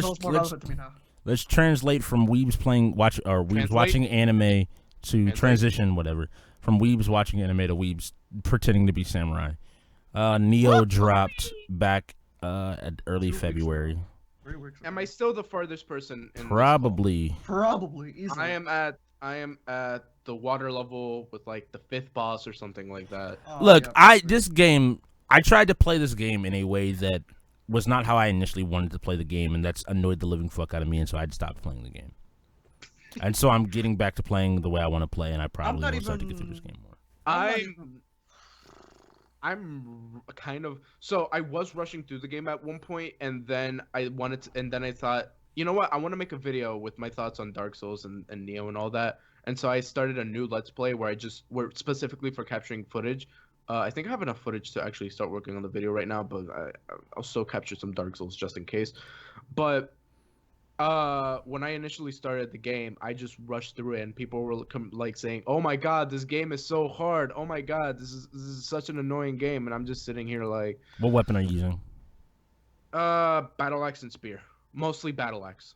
let's translate from weebs Translate? watching anime to transition whatever from weebs watching anime to weebs pretending to be samurai. Neo dropped back at early February. Am I still the farthest person? Probably. Easily. I am at the water level with like the 5th boss or something like that. Look, I tried to play this game in a way that was not how I initially wanted to play the game, and that's annoyed the living fuck out of me, and so I stopped playing the game. And so I'm getting back to playing the way I want to play, and I probably will start to get through this game more. I'm kind of I was rushing through the game at one point, and then I thought, you know what? I want to make a video with my thoughts on Dark Souls and Neo and all that. And so I started a new Let's Play where specifically for capturing footage. I think I have enough footage to actually start working on the video right now, but I'll still capture some Dark Souls just in case. But when I initially started the game, I just rushed through it, and people were like saying, "Oh my god, this game is so hard! Oh my god, this is such an annoying game!" And I'm just sitting here like, what weapon are you using? Battle axe and spear. Mostly battle axe.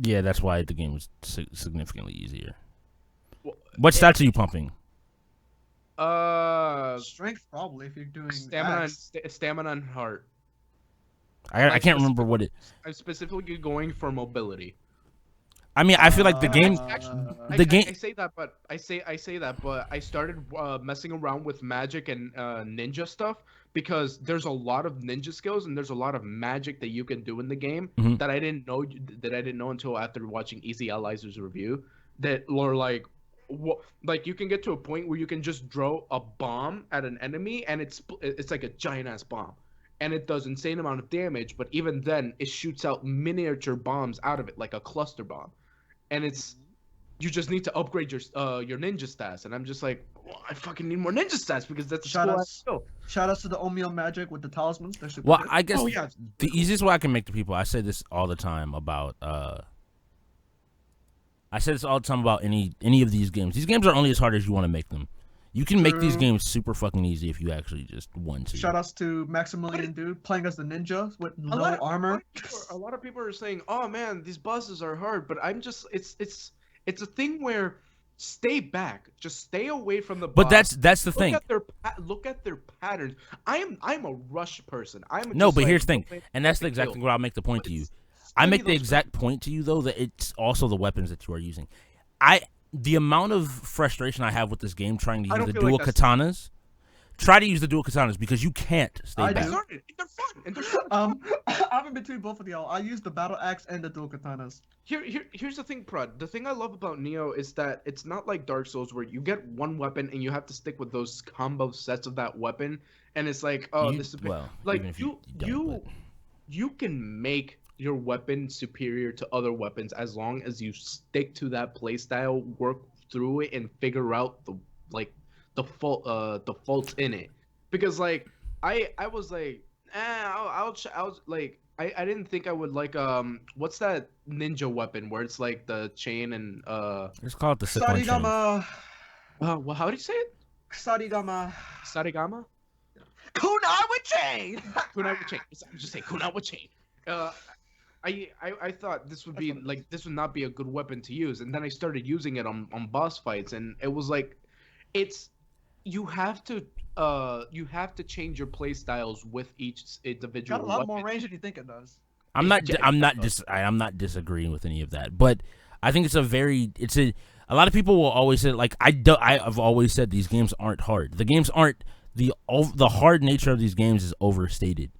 Yeah, that's why the game was significantly easier. Well, what stats are you pumping? Strength probably if you're doing stamina and heart. I can't remember what it. I'm specifically going for mobility. I mean, I feel like the game. I say that, but I started messing around with magic and ninja stuff because there's a lot of ninja skills and there's a lot of magic that you can do in the game that I didn't know until after watching Easy Allies' review. That were like, you can get to a point where you can just throw a bomb at an enemy and it's like a giant ass bomb. And it does insane amount of damage, but even then, it shoots out miniature bombs out of it, like a cluster bomb. And you just need to upgrade your ninja stats, and I'm just like, well, I fucking need more ninja stats because that's the skill I skill. Shout outs to the Omeo Magic with the talismans. They're super Well, good. I guess Oh, yeah, the easiest way I can make to people, I say this all the time about any of these games. These games are only as hard as you want to make them. You can make these games super fucking easy if you actually just want to. Shout outs to Maximilian Dude playing as the ninja with no armor. A lot of people are saying, "Oh man, these bosses are hard," but I'm just it's a thing where stay back, just stay away from the boss. But that's the thing. Look at their patterns. I'm a rush person. But here's the thing, and that's exactly what I'll make the point to you. I make the exact point to you though that it's also the weapons that you are using. The amount of frustration I have with this game trying to use the dual katanas. Try to use the dual katanas because you can't stay back. They're fun. I'm in between both of y'all. I use the battle axe and the dual katanas. Here's the thing, Prod. The thing I love about Neo is that it's not like Dark Souls where you get one weapon and you have to stick with those combo sets of that weapon, and it's like, this is like you can make your weapon superior to other weapons as long as you stick to that playstyle, work through it, and figure out the faults in it. Because like I was like, I didn't think I would like what's that ninja weapon where it's like the chain and it's called the Sarigama. Well, how do you say it? Sarigama. Kunai with chain. Just say kunai with chain. I thought this would not be a good weapon to use, and then I started using it on boss fights, and it was like, you have to change your play styles with each individual. Got a lot more range than you think it does. I'm not disagreeing with any of that, but I think a lot of people will always say like I've always said these games aren't hard. The games aren't the hard nature of these games is overstated.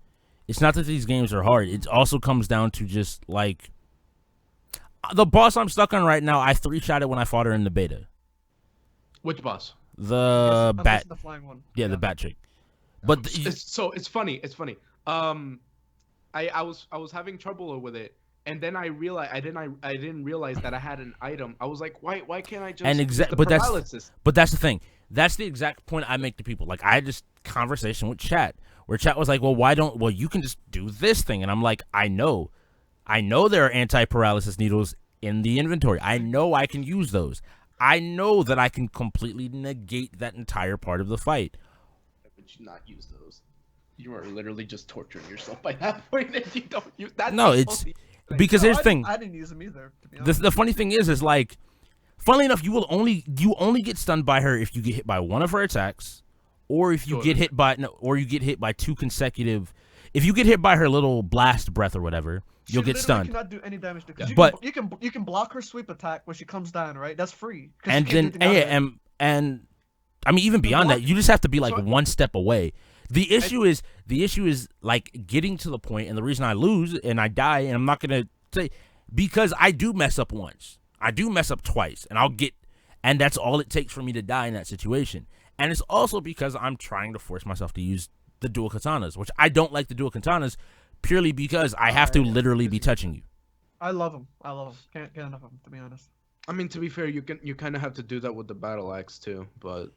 It's not that these games are hard. It also comes down to just like the boss I'm stuck on right now. I 3-shot it when I fought her in the beta. Which boss? The flying one. Yeah, the bat chick. But it's funny. I was having trouble with it, and then I realized I didn't realize that I had an item. I was like, why can't I just but that's the thing. That's the exact point I make to people. Like I had this conversation with chat where chat was like, well, you can just do this thing. And I'm like, I know there are anti-paralysis needles in the inventory. I know I can use those. I know that I can completely negate that entire part of the fight. But you not use those. You are literally just torturing yourself by that point if you don't use that. No, it's because here's the thing. I didn't use them either, to be honest. The funny thing is like, funnily enough, you only get stunned by her if you get hit by one of her attacks, or if you get hit by two consecutive. If you get hit by her little blast breath or whatever, you'll get stunned. She cannot do any damage to her. But you can block her sweep attack when she comes down, right? That's free. And then and I mean even beyond that, you just have to be like one step away. The issue is like getting to the point, and the reason I lose and I die, and I'm not gonna say because I do mess up once, I do mess up twice, and that's all it takes for me to die in that situation. And it's also because I'm trying to force myself to use the dual katanas, which I don't like the dual katanas purely because I have to literally be touching you. I love them. Can't get enough of them, to be honest. I mean, to be fair, you kind of have to do that with the battle axe too, but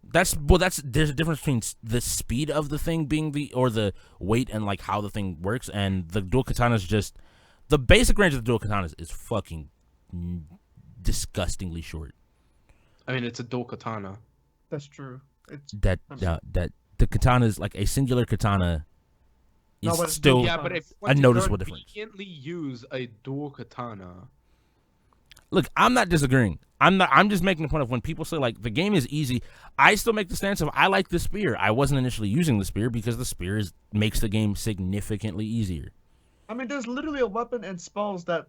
there's a difference between the speed of the thing being the weight and like how the thing works, and the dual katanas just the basic range of the dual katanas is fucking disgustingly short. I mean, it's a dual katana. That's true. That the katana is like a singular katana is still but if a noticeable difference. Conveniently use a dual katana. Look, I'm not disagreeing. I'm just making the point of when people say like the game is easy, I still make the stance of I like the spear. I wasn't initially using the spear because the spear makes the game significantly easier. I mean, there's literally a weapon and spells that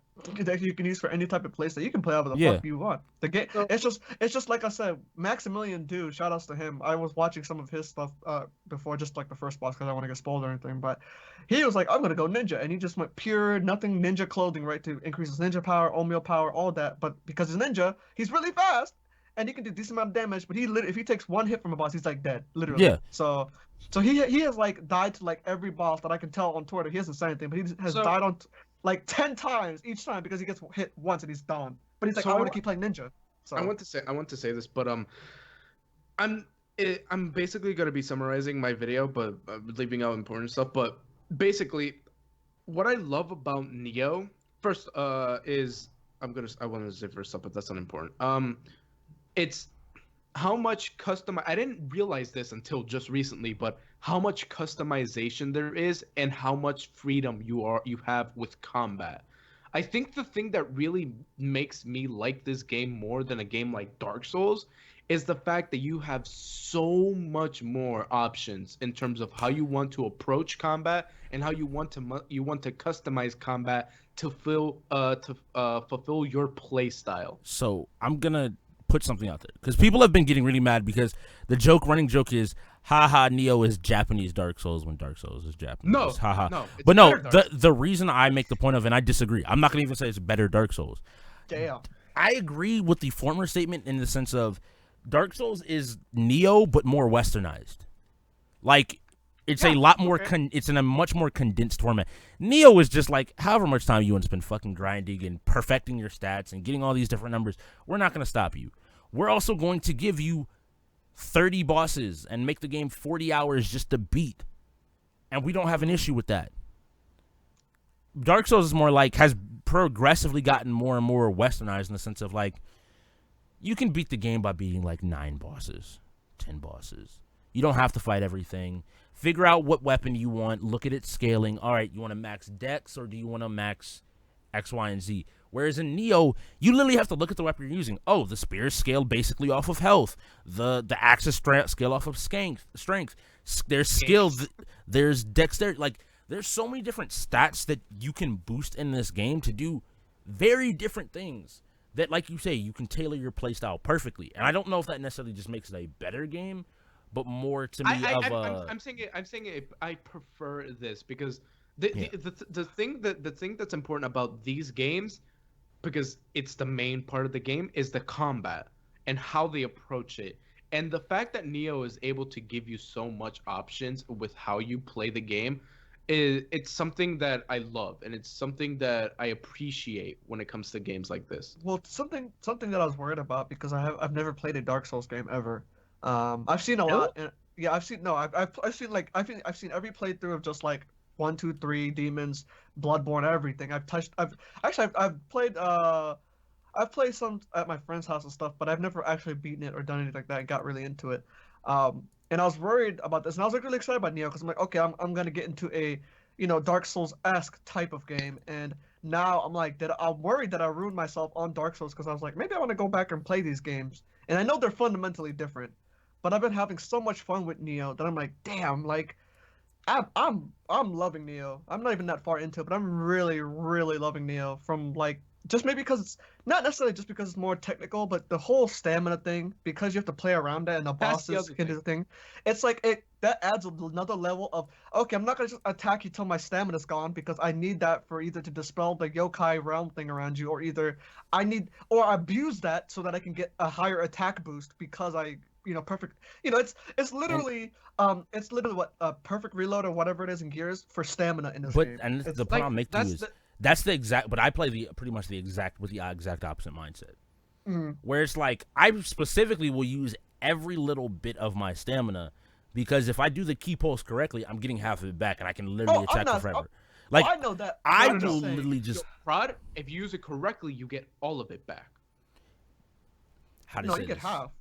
you can use for any type of place that you can play however the fuck you want. The game, it's just like I said, Maximilian Dude, shout outs to him. I was watching some of his stuff before, just like the first boss, because I don't want to get spoiled or anything. But he was like, I'm gonna go ninja, and he just went pure nothing ninja clothing, right, to increase his ninja power, oatmeal power, all that. But because he's ninja, he's really fast, and he can do a decent amount of damage. But if he takes one hit from a boss, he's like dead, literally. Yeah. So he has like died to like every boss that I can tell on Twitter. He hasn't said anything, but he has died on like 10 times each time because he gets hit once and he's done. But he's like, So I want to keep playing Ninja. So I want to say this, but I'm I'm basically gonna be summarizing my video, but leaving out important stuff. But basically, what I love about Neo first is I want to say first up, but that's not important. It's how much custom. I didn't realize this until just recently, but how much customization there is and how much freedom you have with combat. I think the thing that really makes me like this game more than a game like Dark Souls is the fact that you have so much more options in terms of how you want to approach combat and how you want to customize combat to fulfill your play style. So I'm gonna put something out there because people have been getting really mad because the running joke is, haha, Neo is Japanese Dark Souls when Dark Souls is Japanese. No, haha. no, it's But no, better Dark the reason I make the point of, and I disagree, I'm not gonna even say it's better Dark Souls. damn. I agree with the former statement in the sense of Dark Souls is Neo but more westernized. Like it's a lot more. Okay. It's in a much more condensed format. Neo is just like however much time you want to spend fucking grinding and perfecting your stats and getting all these different numbers. We're not going to stop you. We're also going to give you 30 bosses and make the game 40 hours just to beat, and we don't have an issue with that. Dark Souls is more like has progressively gotten more and more westernized in the sense of like you can beat the game by beating like 9 bosses, 10 bosses. You don't have to fight everything. Figure out what weapon you want. Look at its scaling. All right, you want to max Dex or do you want to max X, Y, and Z? Whereas in Neo, you literally have to look at the weapon you're using. Oh, the spear is scaled basically off of health. The axe is scaled off of strength. There's skill. There's dexterity. Like, there's so many different stats that you can boost in this game to do very different things that, like you say, you can tailor your playstyle perfectly. And I don't know if that necessarily just makes it a better game, but more to me I'm saying it. I prefer this because the thing that's important about these games, because it's the main part of the game, is the combat and how they approach it. And the fact that Neo is able to give you so much options with how you play the game, it's something that I love, and it's something that I appreciate when it comes to games like this. Well, something that I was worried about because I've never played a Dark Souls game ever. I've seen a lot. And, yeah, I've seen I've seen every playthrough of just like 1, 2, 3 Demons, Bloodborne, everything. I've played some at my friend's house and stuff, but I've never actually beaten it or done anything like that and got really into it. And I was worried about this, and I was like really excited about Neo because I'm like, okay, I'm gonna get into a Dark Souls-esque type of game, and now I'm like that I'm worried that I ruined myself on Dark Souls because I was like maybe I want to go back and play these games, and I know they're fundamentally different, but I've been having so much fun with Neo that I'm like, damn, like I'm loving Neo. I'm not even that far into it, but I'm really loving Neo from like just maybe because it's not necessarily just because it's more technical, but the whole stamina thing, because you have to play around that and the bosses can do the thing. It's like that adds another level of, okay, I'm not gonna just attack you till my stamina's gone because I need that for either to dispel the yokai realm thing around you, or either I abuse that so that I can get a higher attack boost because perfect. It's literally what perfect reload or whatever it is in Gears for stamina in this game. And the point I'll make to you is that's the exact. But I play pretty much the exact opposite mindset. Mm-hmm. Where it's like I specifically will use every little bit of my stamina because if I do the key pulse correctly, I'm getting half of it back and I can literally attack for forever. Like I know that. I will literally just Prod. If you use it correctly, you get all of it back. How to no, say you get this? half.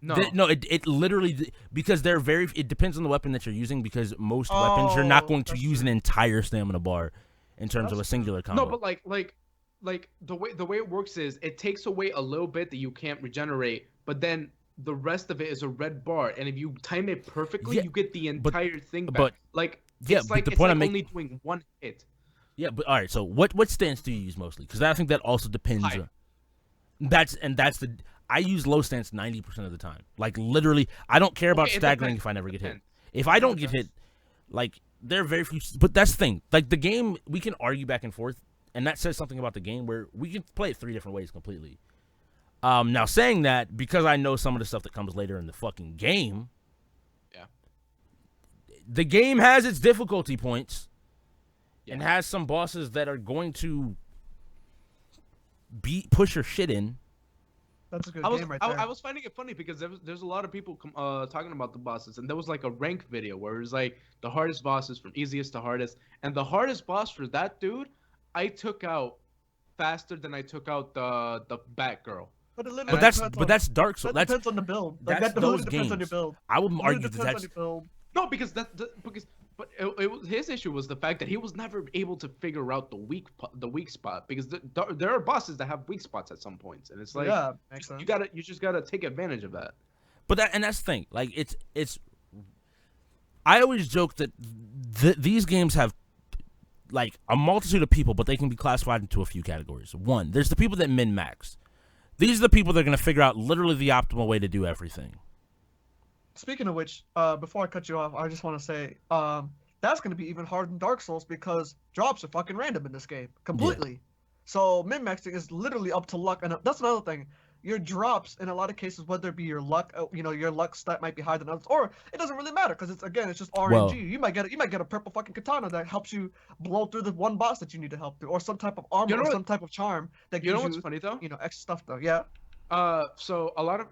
No, it literally because it depends on the weapon that you're using because most weapons you're not going to use an entire stamina bar in terms of a singular combo. No, but like the way it works is it takes away a little bit that you can't regenerate, but then the rest of it is a red bar, and if you time it perfectly, you get the entire thing back. But the point I'm making, only doing one hit. Yeah, but all right. So what stance do you use mostly? Because I think that also depends. I use low stance 90% of the time. Like literally, I don't care about staggering if I never get hit. If I don't get hit, like there are very few. But that's the thing. Like the game, we can argue back and forth, and that says something about the game where we can play it 3 different ways completely. Now saying that, because I know some of the stuff that comes later in the fucking game. Yeah. The game has its difficulty points, and has some bosses that are going to push your shit in. That's a good I was game right I, there. I was finding it funny because there's a lot of people talking about the bosses, and there was like a rank video where it was like the hardest bosses from easiest to hardest, and the hardest boss for that dude, I took out faster than I took out the Batgirl. But it literally And depends on, But that's Dark Souls. that depends on the build. Like That's that literally those depends on your games. build. I would It literally argue that depends on that's your build. No, because but it was his issue was the fact that he was never able to figure out the weak spot because there are bosses that have weak spots at some points, and it's like Yeah, makes sense. you just gotta take advantage of that. But that's the thing. Like it's. I always joke that these games have like a multitude of people, but they can be classified into a few categories. One, there's the people that min-max. These are the people that are going to figure out literally the optimal way to do everything. Speaking of which, before I cut you off, I just want to say, that's going to be even harder than Dark Souls because drops are fucking random in this game, completely. So min-maxing is literally up to luck, and that's another thing. Your drops, in a lot of cases, whether it be your luck, your luck stat might be higher than others, or it doesn't really matter because it's just RNG. Well- you might get a purple fucking katana that helps you blow through the one boss that you need to help through, or some type of armor, You know or what- some type of charm that You gives know what's funny though? extra stuff though. Yeah. So a lot of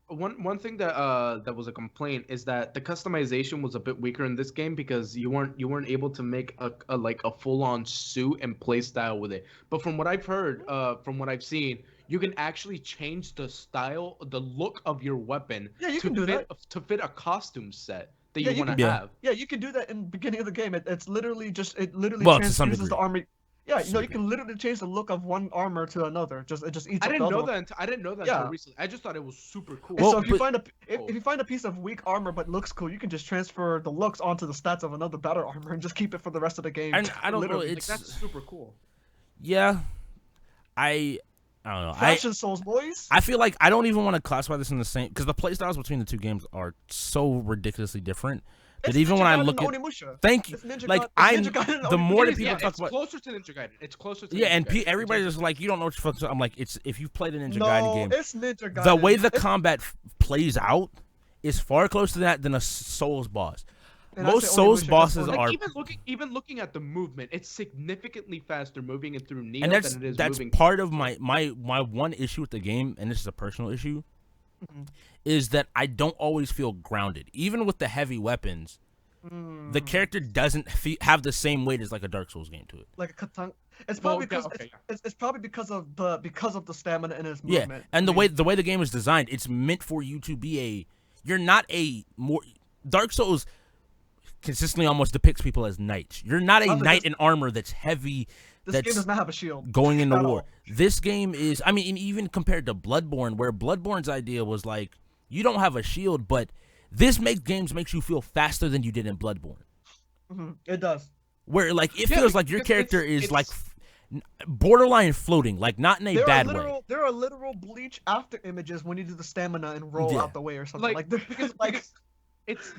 one thing that was a complaint is that the customization was a bit weaker in this game because you weren't able to make a like a full on suit and play style with it. But from what I've heard, from what I've seen, you can actually change the style, the look of your weapon Yeah, you to can do fit that. to fit a costume set that Yeah, you you want can- to have. Yeah, you can do that in the beginning of the game. It literally Well, to some transfuses the degree. armor. Yeah, To some you can literally change the look of one armor to another. It just eats I up didn't the know other one. that. I didn't know that Yeah. until recently. I just thought it was super cool. And Well, so if you but- find if you find a piece of weak armor but looks cool, you can just transfer the looks onto the stats of another better armor and just keep it for the rest of the game. And I don't know. Literally. like, It's that's super cool. yeah. I don't know. Fashion Souls, boys. I feel like I don't even want to classify this in the same because the playstyles between the two games are so ridiculously different that It's even Ninja when I Gaiden look and at Onimusha. thank you, It's Ninja like Gaiden- it's Ninja Gaiden and the more Onimusha. that people Yeah, talk it's about closer to Ninja Gaiden. It's closer to yeah, Ninja and Gaiden. everybody's just like you don't know what you're fucking. I'm like it's if you've played a Ninja No, Gaiden game, it's Ninja Gaiden. the way the It's- combat plays out is far closer to that than a Souls boss. and I Most say Souls Onimusha, bosses that's are- Like even looking at the movement, it's significantly faster moving it through Neo And that's than it is that's moving. part of my one issue with the game, and this is a personal issue, Mhm. is that I don't always feel grounded. Even with the heavy weapons, the character doesn't have the same weight as like a Dark Souls game to it. like a katana. It's Well, probably because okay, yeah. it's probably because of the stamina in his Yeah, movement. and I the way the game is designed, it's meant for you to be you're not a more Dark Souls consistently almost depicts people as knights. You're not a Other knight than- in armor that's heavy. this that's game does not have a shield. going into at war. all. This game is, I mean, and even compared to Bloodborne, where Bloodborne's idea was like, you don't have a shield, but this makes you feel faster than you did in Bloodborne. It does. Where like it Yeah, feels like your because character it's- is like borderline floating, like not in a bad way. There are literal Bleach after images when you do the stamina and roll Yeah. out the way or something. Like, because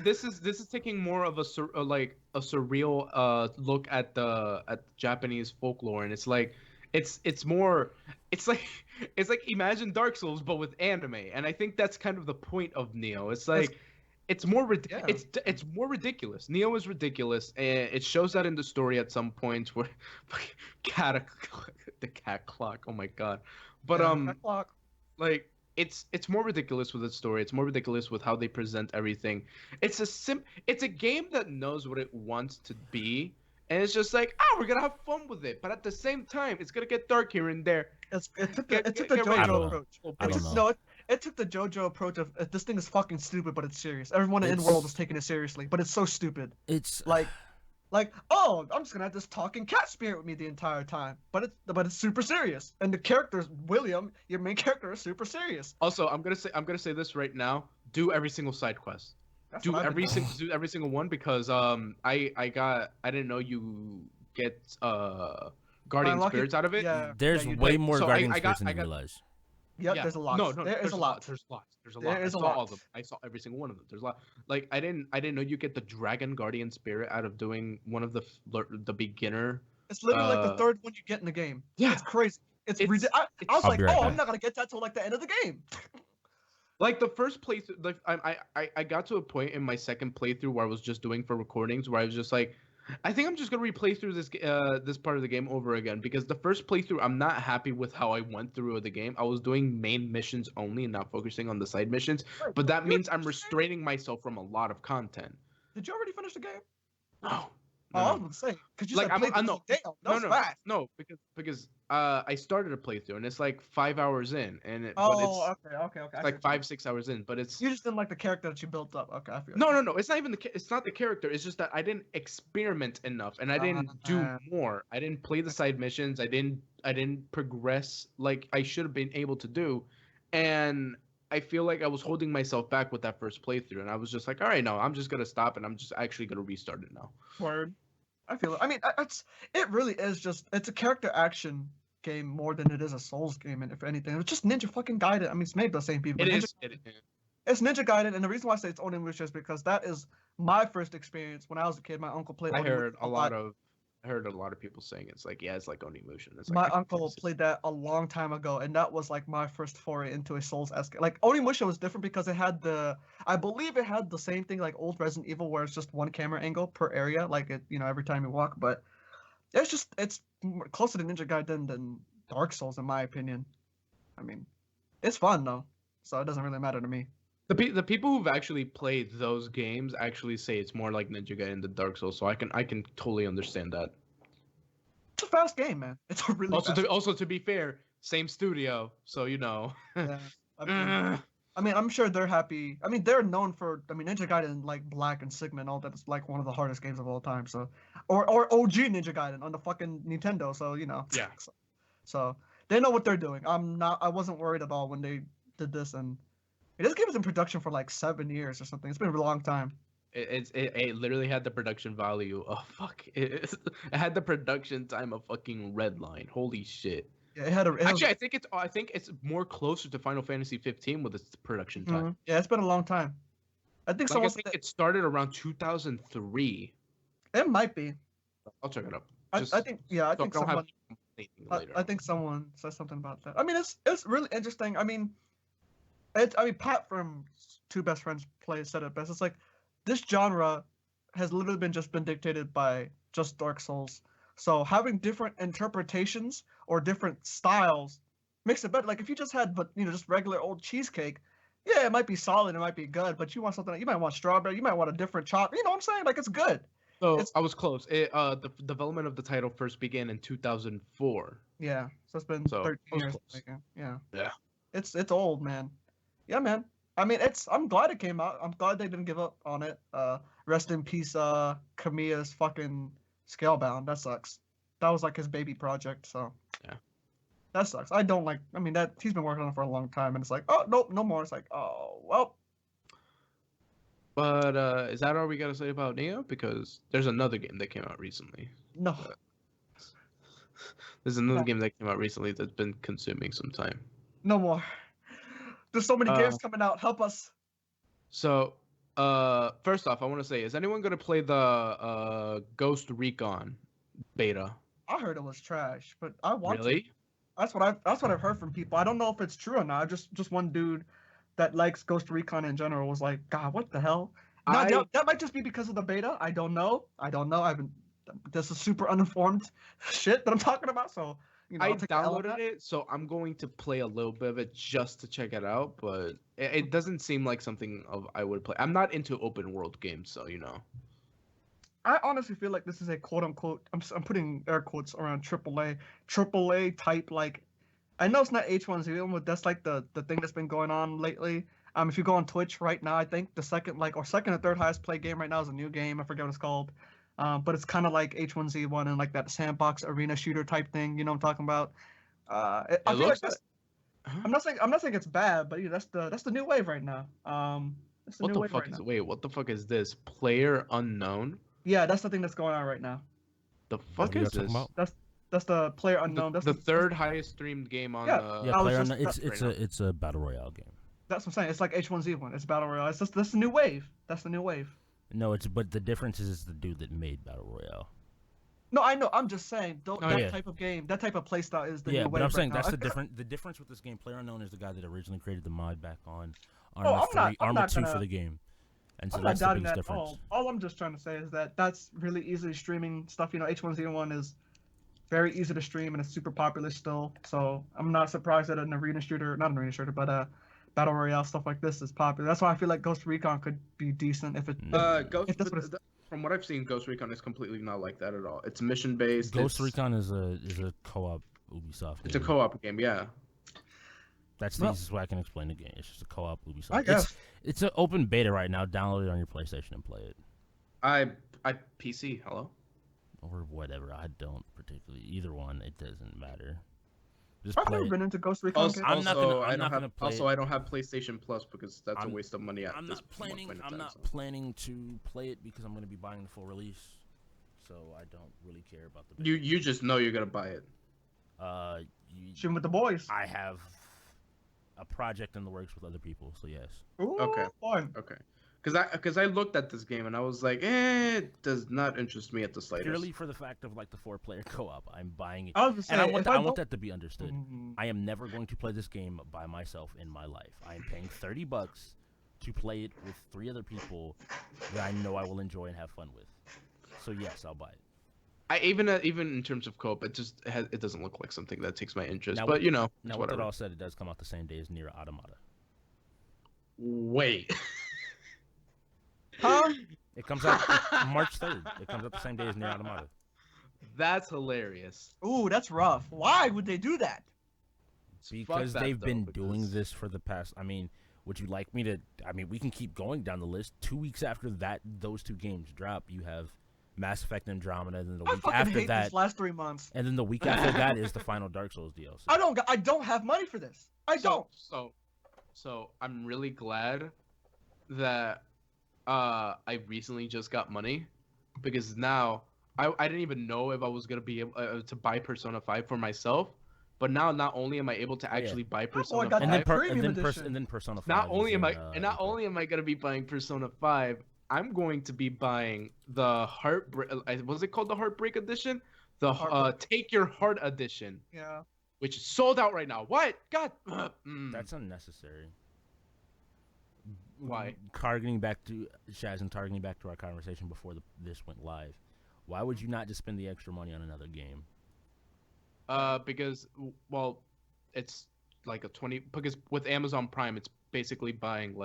this is taking more of a surreal look at Japanese folklore, and it's like it's more it's like imagine Dark Souls but with anime, and I think that's kind of the point of Neo. It's like it's more Yeah. it's more ridiculous. Neo is ridiculous, and it shows that in the story at some points where the cat clock. Oh my god, but like it's more ridiculous with its story. It's more ridiculous with how they present everything. It's a game that knows what it wants to be, and it's just like, we're gonna have fun with it. But at the same time, it's gonna get dark here and there. it took Get- the get ready I don't JoJo know. approach. I don't know. It took the JoJo approach of this thing is fucking stupid, but it's serious. Everyone in It's- world is taking it seriously, but it's so stupid. It's Like, oh, I'm just gonna have this talking cat spirit with me the entire time, but it's super serious. And the characters, William, your main character, is super serious. Also, I'm gonna say this right now. Do every single side quest. That's Do what I've every been doing. single one because I didn't know you get guardian Unlock it- spirits out of it. Yeah, there's yeah, you way do. more So guardian I got- spirits than I you got- realize. Yep, Yeah. there's a lot. No, there is a lot. There's lots. There's a There lot. is I a saw lot. all of them. I saw every single one of them. There's a lot. Like I didn't know you get the dragon guardian spirit out of doing one of the beginner. It's literally like the Uh, third one you get in the game. Yeah. It's crazy. I was I'll like, be right oh, back. I'm not gonna get that till like the end of the game. Like the first playthrough, like I got to a point in my second playthrough where I was just doing for recordings where I was just like, I think I'm just gonna replay through this part of the game over again because the first playthrough I'm not happy with how I went through the game. I was doing main missions only and not focusing on the side missions, Wait, but that you means I'm finished the game? restraining myself from a lot of content. Did you already finish the game? No, Oh, I was no. going to say, because you Like said I'm playthrough. no, Damn, that was fast. no, because I started a playthrough and it's like 5 hours in, but Oh, okay. I it's see like what you mean. 5-6 hours in, but it's You just didn't like the character that you built up. Okay, I feel. no. It's not even it's not the character. It's just that I didn't experiment enough and I didn't do more. I didn't play the side missions. I didn't progress like I should have been able to do, and I feel like I was holding myself back with that first playthrough, and I was just like, all right, no, I'm just gonna stop and I'm just actually gonna restart it now. Word. I feel it. I mean, it really is just it's a character action game more than it is a Souls game, and if anything, it's just Ninja fucking Gaiden. I mean, it's made by the same people. It Ninja, is. It's Ninja Gaiden, and the reason why I say it's Onimusha is because that is my first experience when I was a kid. My uncle played. I Onimusha heard a a lot. lot of people saying it's like it's like Onimusha. It's My like uncle played that a long time ago, and that was like my first foray into a Souls-esque. Like Onimusha was different because it had I believe it had the same thing like old Resident Evil, where it's just one camera angle per area, like it, every time you walk. But it's closer to Ninja Gaiden than Dark Souls, in my opinion. I mean, it's fun though, so it doesn't really matter to me. The people who've actually played those games actually say it's more like Ninja Gaiden than Dark Souls, so I can totally understand that. It's a fast game, man. It's a really also to be fair, same studio, so Yeah. I mean, I'm sure they're happy. I mean, they're known for. I mean, Ninja Gaiden, like Black and Sigma and all that, is like one of the hardest games of all time. So, or OG Ninja Gaiden on the fucking Nintendo. So Yeah. So they know what they're doing. I wasn't worried at all when they did this, and this game was in production for like 7 years or something. It's been a long time. It literally had the production value of it had the production time of fucking Redline. Holy shit. Yeah, it had actually I think it's more closer to Final Fantasy 15 with its production time. Mm-hmm. Yeah, it's been a long time. I think it started around 2003. It might be. I'll check it up. I think someone. I think someone said something about that. I mean, it's really interesting. I mean, Pat from Two Best Friends Play said it best. It's like this genre has literally been dictated by just Dark Souls. So having different interpretations or different styles makes it better. Like if you just had, just regular old cheesecake, yeah, it might be solid, it might be good, but you want something. You might want strawberry, you might want a different chop. You know what I'm saying? Like it's good. So I was close. The development of the title first began in 2004. Yeah, so it's been 13 years. Yeah. Yeah. It's old, man. Yeah, man. I mean, I'm glad it came out. I'm glad they didn't give up on it. Rest in peace, Kamiya's fucking Scalebound. That sucks. That was like his baby project, so yeah. That sucks. I don't like. I mean, that he's been working on it for a long time, and it's like, oh nope, no more. It's like, oh well. But is that all we gotta say about Neo? Because there's another game that came out recently. No. There's another game that came out recently that's been consuming some time. No more. There's so many games coming out. Help us. So, first off, I want to say, is anyone gonna play the Ghost Recon beta? I heard it was trash, but I want Really? to. That's what I've heard from people. I don't know if it's true or not. Just one dude that likes Ghost Recon in general was like, God, what the hell? Now, that might just be because of the beta. I don't know. This is super uninformed shit that I'm talking about. So, I downloaded it, so I'm going to play a little bit of it just to check it out. But it doesn't seem like something I would play. I'm not into open world games, so I honestly feel like this is a quote unquote. I'm putting air quotes around AAA type like. I know it's not H1Z1, but that's like the thing that's been going on lately. If you go on Twitch right now, I think the second or third highest played game right now is a new game. I forget what it's called. But it's kind of like H1Z1 and like that sandbox arena shooter type thing. You know what I'm talking about? I feel like I'm not saying it's bad, but that's the new wave right now. What the fuck what the fuck is this? Player Unknown? Yeah, that's the thing that's going on right now. The fuck is this? That's the Player Unknown. That's the third highest streamed game on the. Yeah, Player Unknown. It's a battle royale game. That's what I'm saying. It's like H1Z1. It's battle royale. That's the new wave. That's the new wave. No, but the difference is it's the dude that made battle royale. No, I know. I'm just saying type of game, that type of playstyle is the new wave. Yeah, but I'm saying right that's the difference with this game. Player Unknown is the guy that originally created the mod back on Arma 2 for the game. And so I'm that's not the doubting biggest that at difference. all. All I'm just trying to say is that that's really easily streaming stuff. You know, H1Z1 is very easy to stream and it's super popular still. So I'm not surprised that an arena shooter, not an arena shooter, but battle royale stuff like this is popular. That's why I feel like Ghost Recon could be decent if it. Ghost, if that's what it's, from what I've seen, Ghost Recon is completely not like that at all. It's mission based. Ghost Recon is a co-op Ubisoft It's a game. co-op game, yeah. That's the easiest way I can explain the game. It's just a co-op Ubisoft. I guess. It's an open beta right now. Download it on your PlayStation and play it. I PC. Hello. Or whatever. I don't particularly. Either one. It doesn't matter. Just I've play never it. been into Ghost Recon. Also, games. I'm not gonna play Also, it. I don't have PlayStation Plus because that's a waste of money. I'm not planning to play it because I'm gonna be buying the full release. So I don't really care about the. You just know you're gonna buy it. Shooting with the boys. I have a project in the works with other people, so yes. Ooh, Okay. Fun. Okay. Because I looked at this game and I was like, it does not interest me at the slightest. Purely for the fact of like the 4-player co-op, I'm buying it, I was just and I saying, want that to be understood. Mhm. I am never going to play this game by myself in my life. I am paying $30 to play it with 3 other people that I know I will enjoy and have fun with. So yes, I'll buy it. I even in terms of co-op, it doesn't look like something that takes my interest. Now, but you know, Now, with whatever. that all said, it does come out the same day as Nier Automata. Wait. Huh? It comes out March 3rd. It comes out the same day as Nier Automata. That's hilarious. Ooh, that's rough. Why would they do that? Because Fuck that, they've though, been because- doing this for the past. I mean, would you like me to? I mean, we can keep going down the list. 2 weeks after those 2 games drop, you have Mass Effect Andromeda, and then the I week fucking after hate that, these last 3 months. and then the week after that is the final Dark Souls DLC. I don't have money for this. I don't. So I'm really glad that I recently just got money, because now I didn't even know if I was gonna be able to buy Persona 5 for myself, but now not only am I able to actually buy Persona got 5, that premium edition. and then Persona 5. not only is am in, I am I gonna be buying Persona 5, I'm going to be buying the Heartbreak. Was it called the Heartbreak Edition? The Take Your Heart Edition, Yeah. which is sold out right now. What? God. That's unnecessary. Why? Targeting back to Shazzyn, targeting back to our conversation before this went live. Why would you not just spend the extra money on another game? Because it's like a 20. Because with Amazon Prime, it's basically buying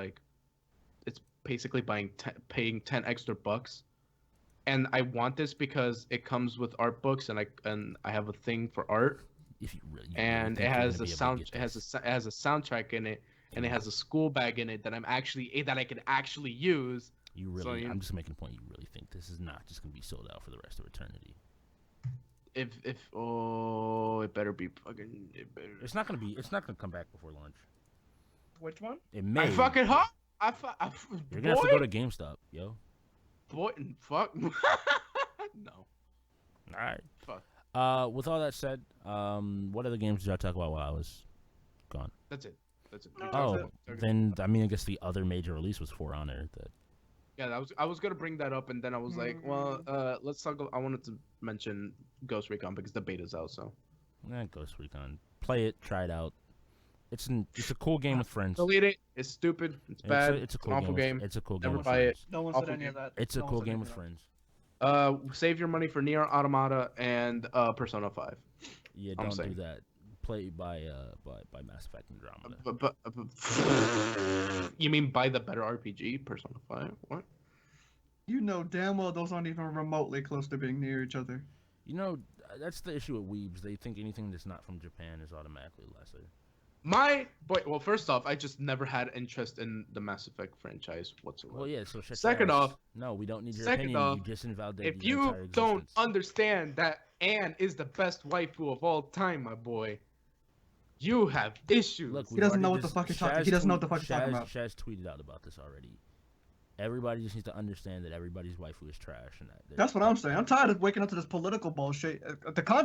paying 10 extra bucks, and I want this because it comes with art books, and I have a thing for art, If you really and think it you're has gonna a be able to sound, get it has this. a soundtrack in it, and it has a school bag in it that I can actually use. You really, So I'm just making a point. You really think this is not just gonna be sold out for the rest of eternity? If it better be fucking. It's not gonna be. It's not gonna come back before launch. Which one? It may. I fucking hot. You're gonna have to go to GameStop, yo. Boy, fuck. No. All right. Fuck. With all that said, what other games did y'all talk about while I was gone? That's it. That's it. Oh, then I mean, I guess the other major release was For Honor. That Yeah, I was gonna bring that up, and then I was like, well, let's talk. I wanted to mention Ghost Recon because the beta's out. So Ghost Recon. Play it. Try it out. It's a cool game with friends. delete it. It's stupid. It's bad. It's a cool awful game. It's a cool game Never with buy friends. No one Awful said any game. of that. It's a No one cool said game any with of that. friends. Save your money for Nier Automata and Persona 5. Yeah, I'm don't saying. do that. Play by Mass Effect Andromeda. But you mean buy the better RPG, Persona 5? What? You know damn well those aren't even remotely close to being near each other. You know, that's the issue with weebs. They think anything that's not from Japan is automatically lesser. Well, first off, I just never had interest in the Mass Effect franchise whatsoever. Well, yeah. So shut Second your ass. off, no, we don't need your second opinion. off, You just invalidated if the you entire don't existence. understand that Anne is the best waifu of all time, my boy, you have issues. Look, He doesn't know what the fuck he's talking. He doesn't know what the fuck he's talking about. Shaz tweeted out about this already. Everybody just needs to understand that everybody's waifu is trash, and that That's what I'm saying. I'm tired of waking up to this political bullshit.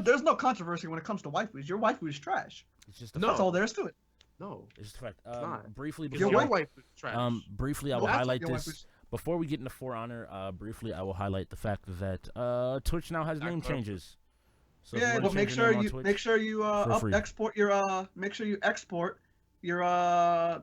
There's no controversy when it comes to waifus. Your waifu is trash. It's just a No. That's all there is to it. No, It's just a fact. not. Briefly, your before wife is trash. briefly, I No, will that's highlight your this. waifu's- Before we get into For Honor, briefly, I will highlight the fact that Twitch now has name changes. So if you Yeah, wanna but change make your sure name on you Twitch, make sure you for free. export your make sure you export your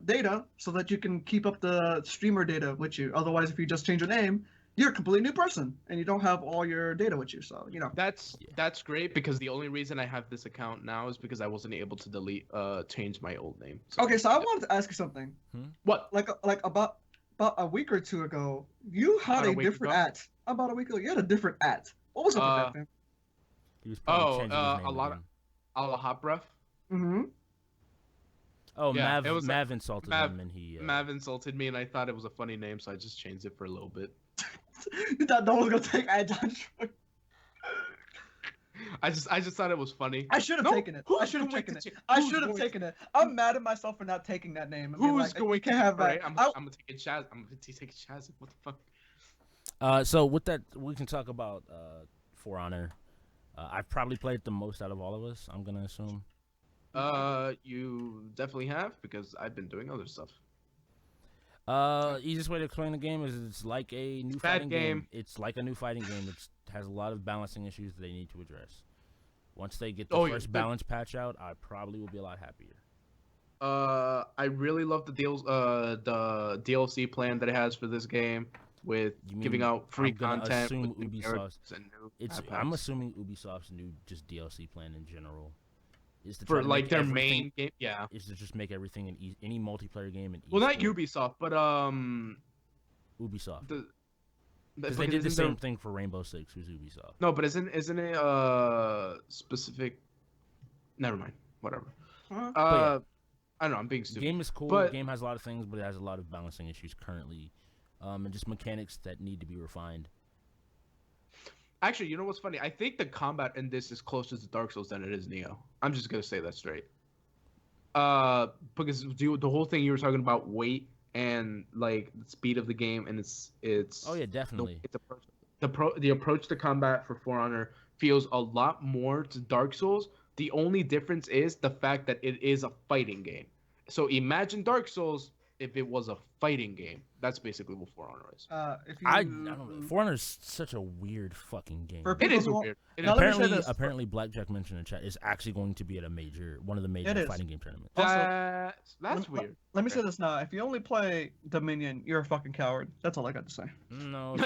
data so that you can keep up the streamer data with you. Otherwise, if you just change your name, you're a completely new person and you don't have all your data with you. So That's great because the only reason I have this account now is because I wasn't able to change my old name. So, Okay, so I wanted to ask you something. What? Like about a week or two ago, you had About a a week different ago? at. About a week ago, you had a different at. What was up with that, man? He was probably changing his name a lot again. of hot breath. Mm-hmm. Oh, Yeah, it was Mav insulted him, and he. Mav insulted me, and I thought it was a funny name, so I just changed it for a little bit. You thought no one was gonna take Ad on Droid? I just thought it was funny. I should have taken it. I should have taken it. I should have taken it. I'm mad at myself for not taking that name. Who's going? You can't have that. I'm gonna take it, Shaz. I'm gonna take it, Shazzyn. What the fuck? So with that, we can talk about For Honor. I've probably played the most out of all of us. I'm gonna assume. You definitely have because I've been doing other stuff. Easiest way to explain the game is it's like a new fighting game. It's like a new fighting game. It has a lot of balancing issues that they need to address. Once they get the first balance patch out, I probably will be a lot happier. I really love the DLC plan that it has for this game with giving out free content. I'm assuming Ubisoft's new just DLC plan in general is to for like their main game. Yeah, is to just make everything in any multiplayer game. Well, not Ubisoft, but Ubisoft. Because they did the same thing for Rainbow Six, who's Ubisoft. No, but isn't it specific? Never mind. Whatever. Yeah. I don't know. I'm being stupid. The game is cool. But the game has a lot of things, but it has a lot of balancing issues currently, and just mechanics that need to be refined. Actually, you know what's funny? I think the combat in this is closer to Dark Souls than it is Neo. I'm just gonna say that straight. Because the whole thing you were talking about weight and like the speed of the game, and it's oh yeah, definitely. The approach to combat for For Honor feels a lot more to Dark Souls. The only difference is the fact that it is a fighting game. So imagine Dark Souls if it was a fighting game. That's basically what For Honor is. I don't know. For Honor is such a weird fucking game. It is weird. Apparently, Blackjack mentioned in chat is actually going to be at one of the major fighting game tournaments. That's weird. Let me say this now: if you only play Dominion, you're a fucking coward. That's all I got to say. No.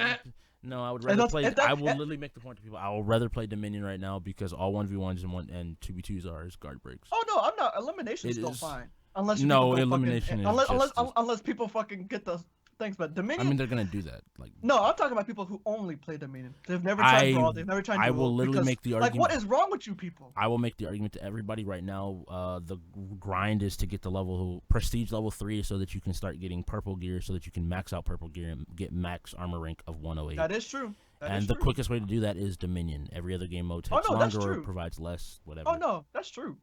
No, I would rather play. I will literally make the point to people. I will rather play Dominion right now because all 1v1s and 2v2s are guard breaks. Oh no, I'm not. Elimination is still fine. Unless elimination is unless people fucking get the things, but Dominion. I mean, they're gonna do that. Like no, I'm talking about people who only play Dominion. They've never tried Brawl. They've never tried. I will literally make the argument. Like, what is wrong with you people? I will make the argument to everybody right now. The grind is to get the prestige level 3, so that you can start getting purple gear, so that you can max out purple gear and get max armor rank of 108. That is true. The quickest way to do that is Dominion. Every other game mode takes longer or provides less, whatever. Oh no, that's true.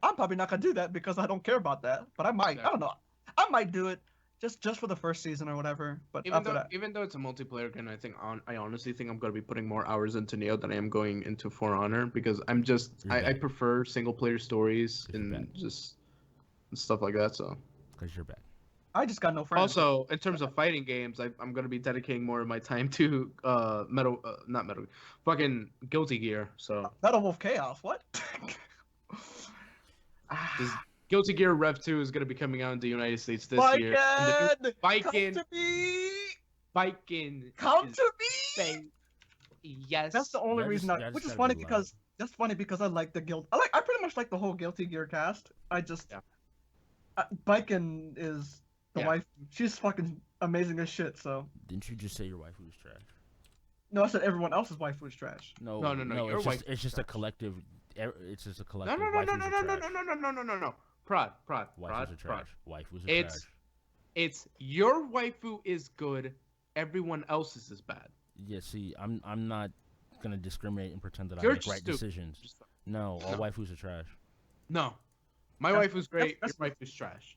I'm probably not gonna do that because I don't care about that. But I might. I don't know. I might do it just for the first season or whatever. But even though it's a multiplayer game, I honestly think I'm gonna be putting more hours into Neo than I am going into For Honor because I prefer single player stories and just stuff like that. So. Because you're bad. I just got no friends. Also, in terms of fighting games, I'm gonna be dedicating more of my time to fucking Guilty Gear. So. Metal Wolf Chaos. What? Guilty Gear Rev 2 is going to be coming out in the United States this year. Viking! Come to me! Yes. That's the only reason. Which is funny because I like the I pretty much like the whole Guilty Gear cast. I just Viking is the wife. She's fucking amazing as shit. So. Didn't you just say your wife was trash? No, I said everyone else's wife was trash. No. It's just a collective. It's just a collective. No. Prod. Wife was trash. It's your waifu is good, everyone else's is bad. Yeah, see, I'm not gonna discriminate and pretend that I make right decisions. No, all waifus are trash. No. My waifu's great, your waifu's trash.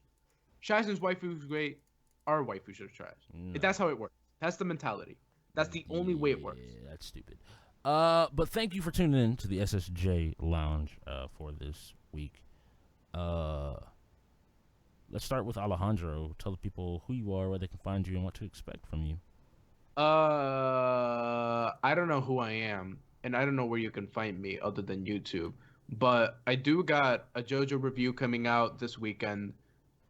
Shazzyn's waifu's great, our waifus are trash. No. That's how it works. That's the mentality. That's the only way it works. Yeah, that's stupid. But thank you for tuning in to the SSJ Lounge for this week. Let's start with Alejandro. Tell the people who you are, where they can find you, and what to expect from you. I don't know who I am, and I don't know where you can find me other than YouTube. But I do got a JoJo review coming out this weekend.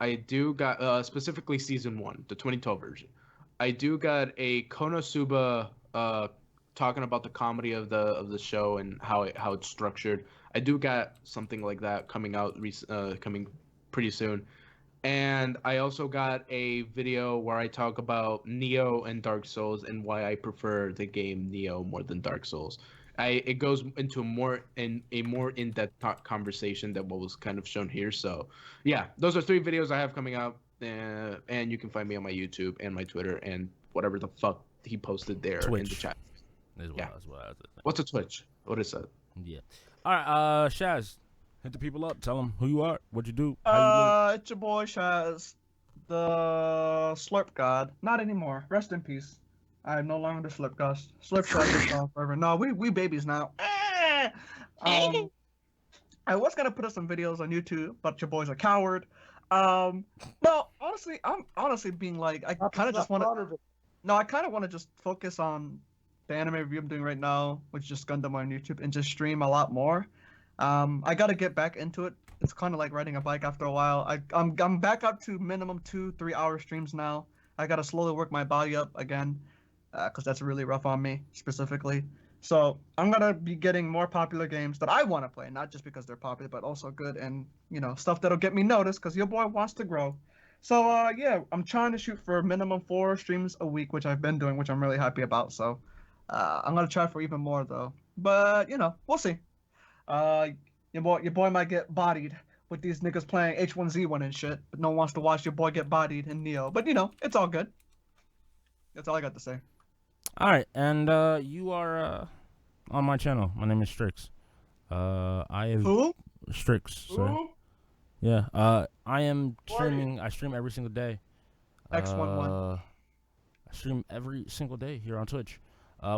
I do got specifically season 1, the 2012 version. I do got a Konosuba talking about the comedy of the show and how it's structured. I do got something like that coming out coming pretty soon. And I also got a video where I talk about Neo and Dark Souls and why I prefer the game Neo more than Dark Souls. It goes into a more in-depth conversation than what was kind of shown here. So, yeah, those are 3 videos I have coming out, and you can find me on my YouTube and my Twitter and whatever the fuck he posted there in the chat. What's a Twitch? What is that? Yeah. All right, Shaz, hit the people up. Tell them who you are, what you do, how you live. It's your boy Shaz, the Slurp God. Not anymore. Rest in peace. I am no longer the Slurp God. Slurp God is gone forever. No, we babies now. I was gonna put up some videos on YouTube, but your boy's a coward. No, honestly, I'm honestly being like, I kind of just want to. No, I kind of want to just focus on the anime review I'm doing right now, which is just Gundam on YouTube, and just stream a lot more. I gotta get back into it. It's kind of like riding a bike after a while. I'm back up to minimum 2-3 hour streams now. I gotta slowly work my body up again, because that's really rough on me specifically. So I'm gonna be getting more popular games that I want to play, not just because they're popular, but also good and stuff that'll get me noticed, because your boy wants to grow. So yeah, I'm trying to shoot for minimum 4 streams a week, which I've been doing, which I'm really happy about. So I'm gonna try for even more though. But we'll see. Your boy might get bodied with these niggas playing H1Z1 and shit, but no one wants to watch your boy get bodied in Neo. But it's all good. That's all I got to say. All right, and you are on my channel. My name is Strix. I have Who? Strix, sir. Who? Yeah. I am streaming. I stream every single day. X11. I stream every single day here on Twitch.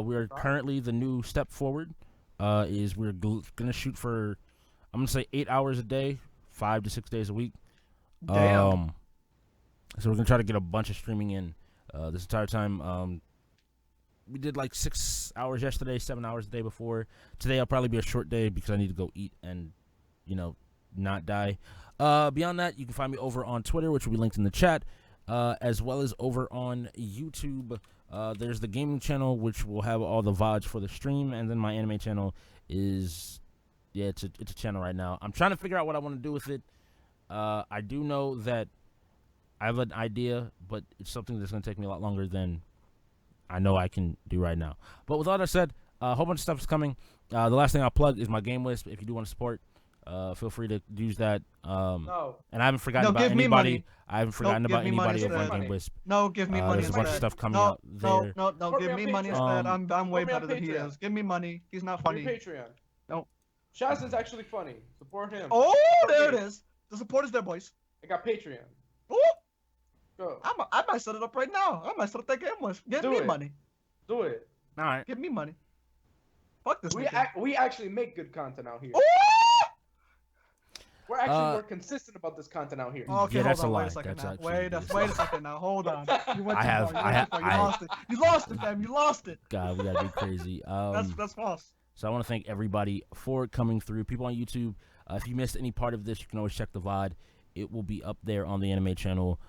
We are currently the new step forward. Is we're gonna shoot for, I'm gonna say 8 hours a day, 5 to 6 days a week. Damn. So we're gonna try to get a bunch of streaming in this entire time. We did like 6 hours yesterday, 7 hours the day before. Today I'll probably be a short day because I need to go eat and not die. Beyond that, you can find me over on Twitter, which will be linked in the chat, as well as over on YouTube. There's the gaming channel, which will have all the VODs for the stream, and then my anime channel is, it's a channel right now. I'm trying to figure out what I want to do with it. I do know that I have an idea, but it's something that's going to take me a lot longer than I know I can do right now. But with all that said, a whole bunch of stuff is coming. The last thing I'll plug is my game list. If you do want to support, feel free to use that. No. And I haven't forgotten about anybody. I haven't forgotten about anybody over on Game Wisp. No, give me money. There's a bunch of stuff coming out there. No, give me money instead. I'm way better than he Patreon. is. Give me money. He's not funny. Patreon. No. Shazzyn's actually funny. Support him. Oh, there it is. The support is there, boys. I got Patreon. Oh, Go. I might set it up right now. I might set up that game list. Give me money. Do it. All right. Give me money. Fuck this. We actually make good content out here. Oh! We're actually more consistent about this content out here. Okay, Yeah, hold that's on. a Wait lie. a second That's now. actually Wait a second now. Hold on. You went I too have- far. I have- You lost it. You lost it, fam. You lost it. God, we gotta be crazy. That's false. So I want to thank everybody for coming through. People on YouTube, if you missed any part of this, you can always check the VOD. It will be up there on the anime channel,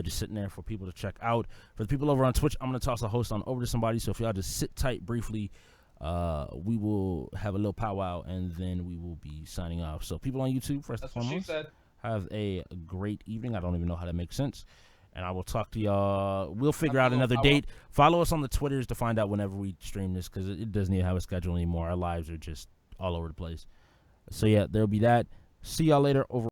just sitting there for people to check out. For the people over on Twitch, I'm going to toss a host on over to somebody. So if y'all just sit tight briefly, we will have a little powwow, and then we will be signing off. So people on YouTube, first and foremost, have a great evening. I don't even know how that makes sense. And I will talk to y'all. We'll figure out another date. Follow us on the Twitters to find out whenever we stream this, because it doesn't even have a schedule anymore. Our lives are just all over the place. So, yeah, there'll be that. See y'all later over.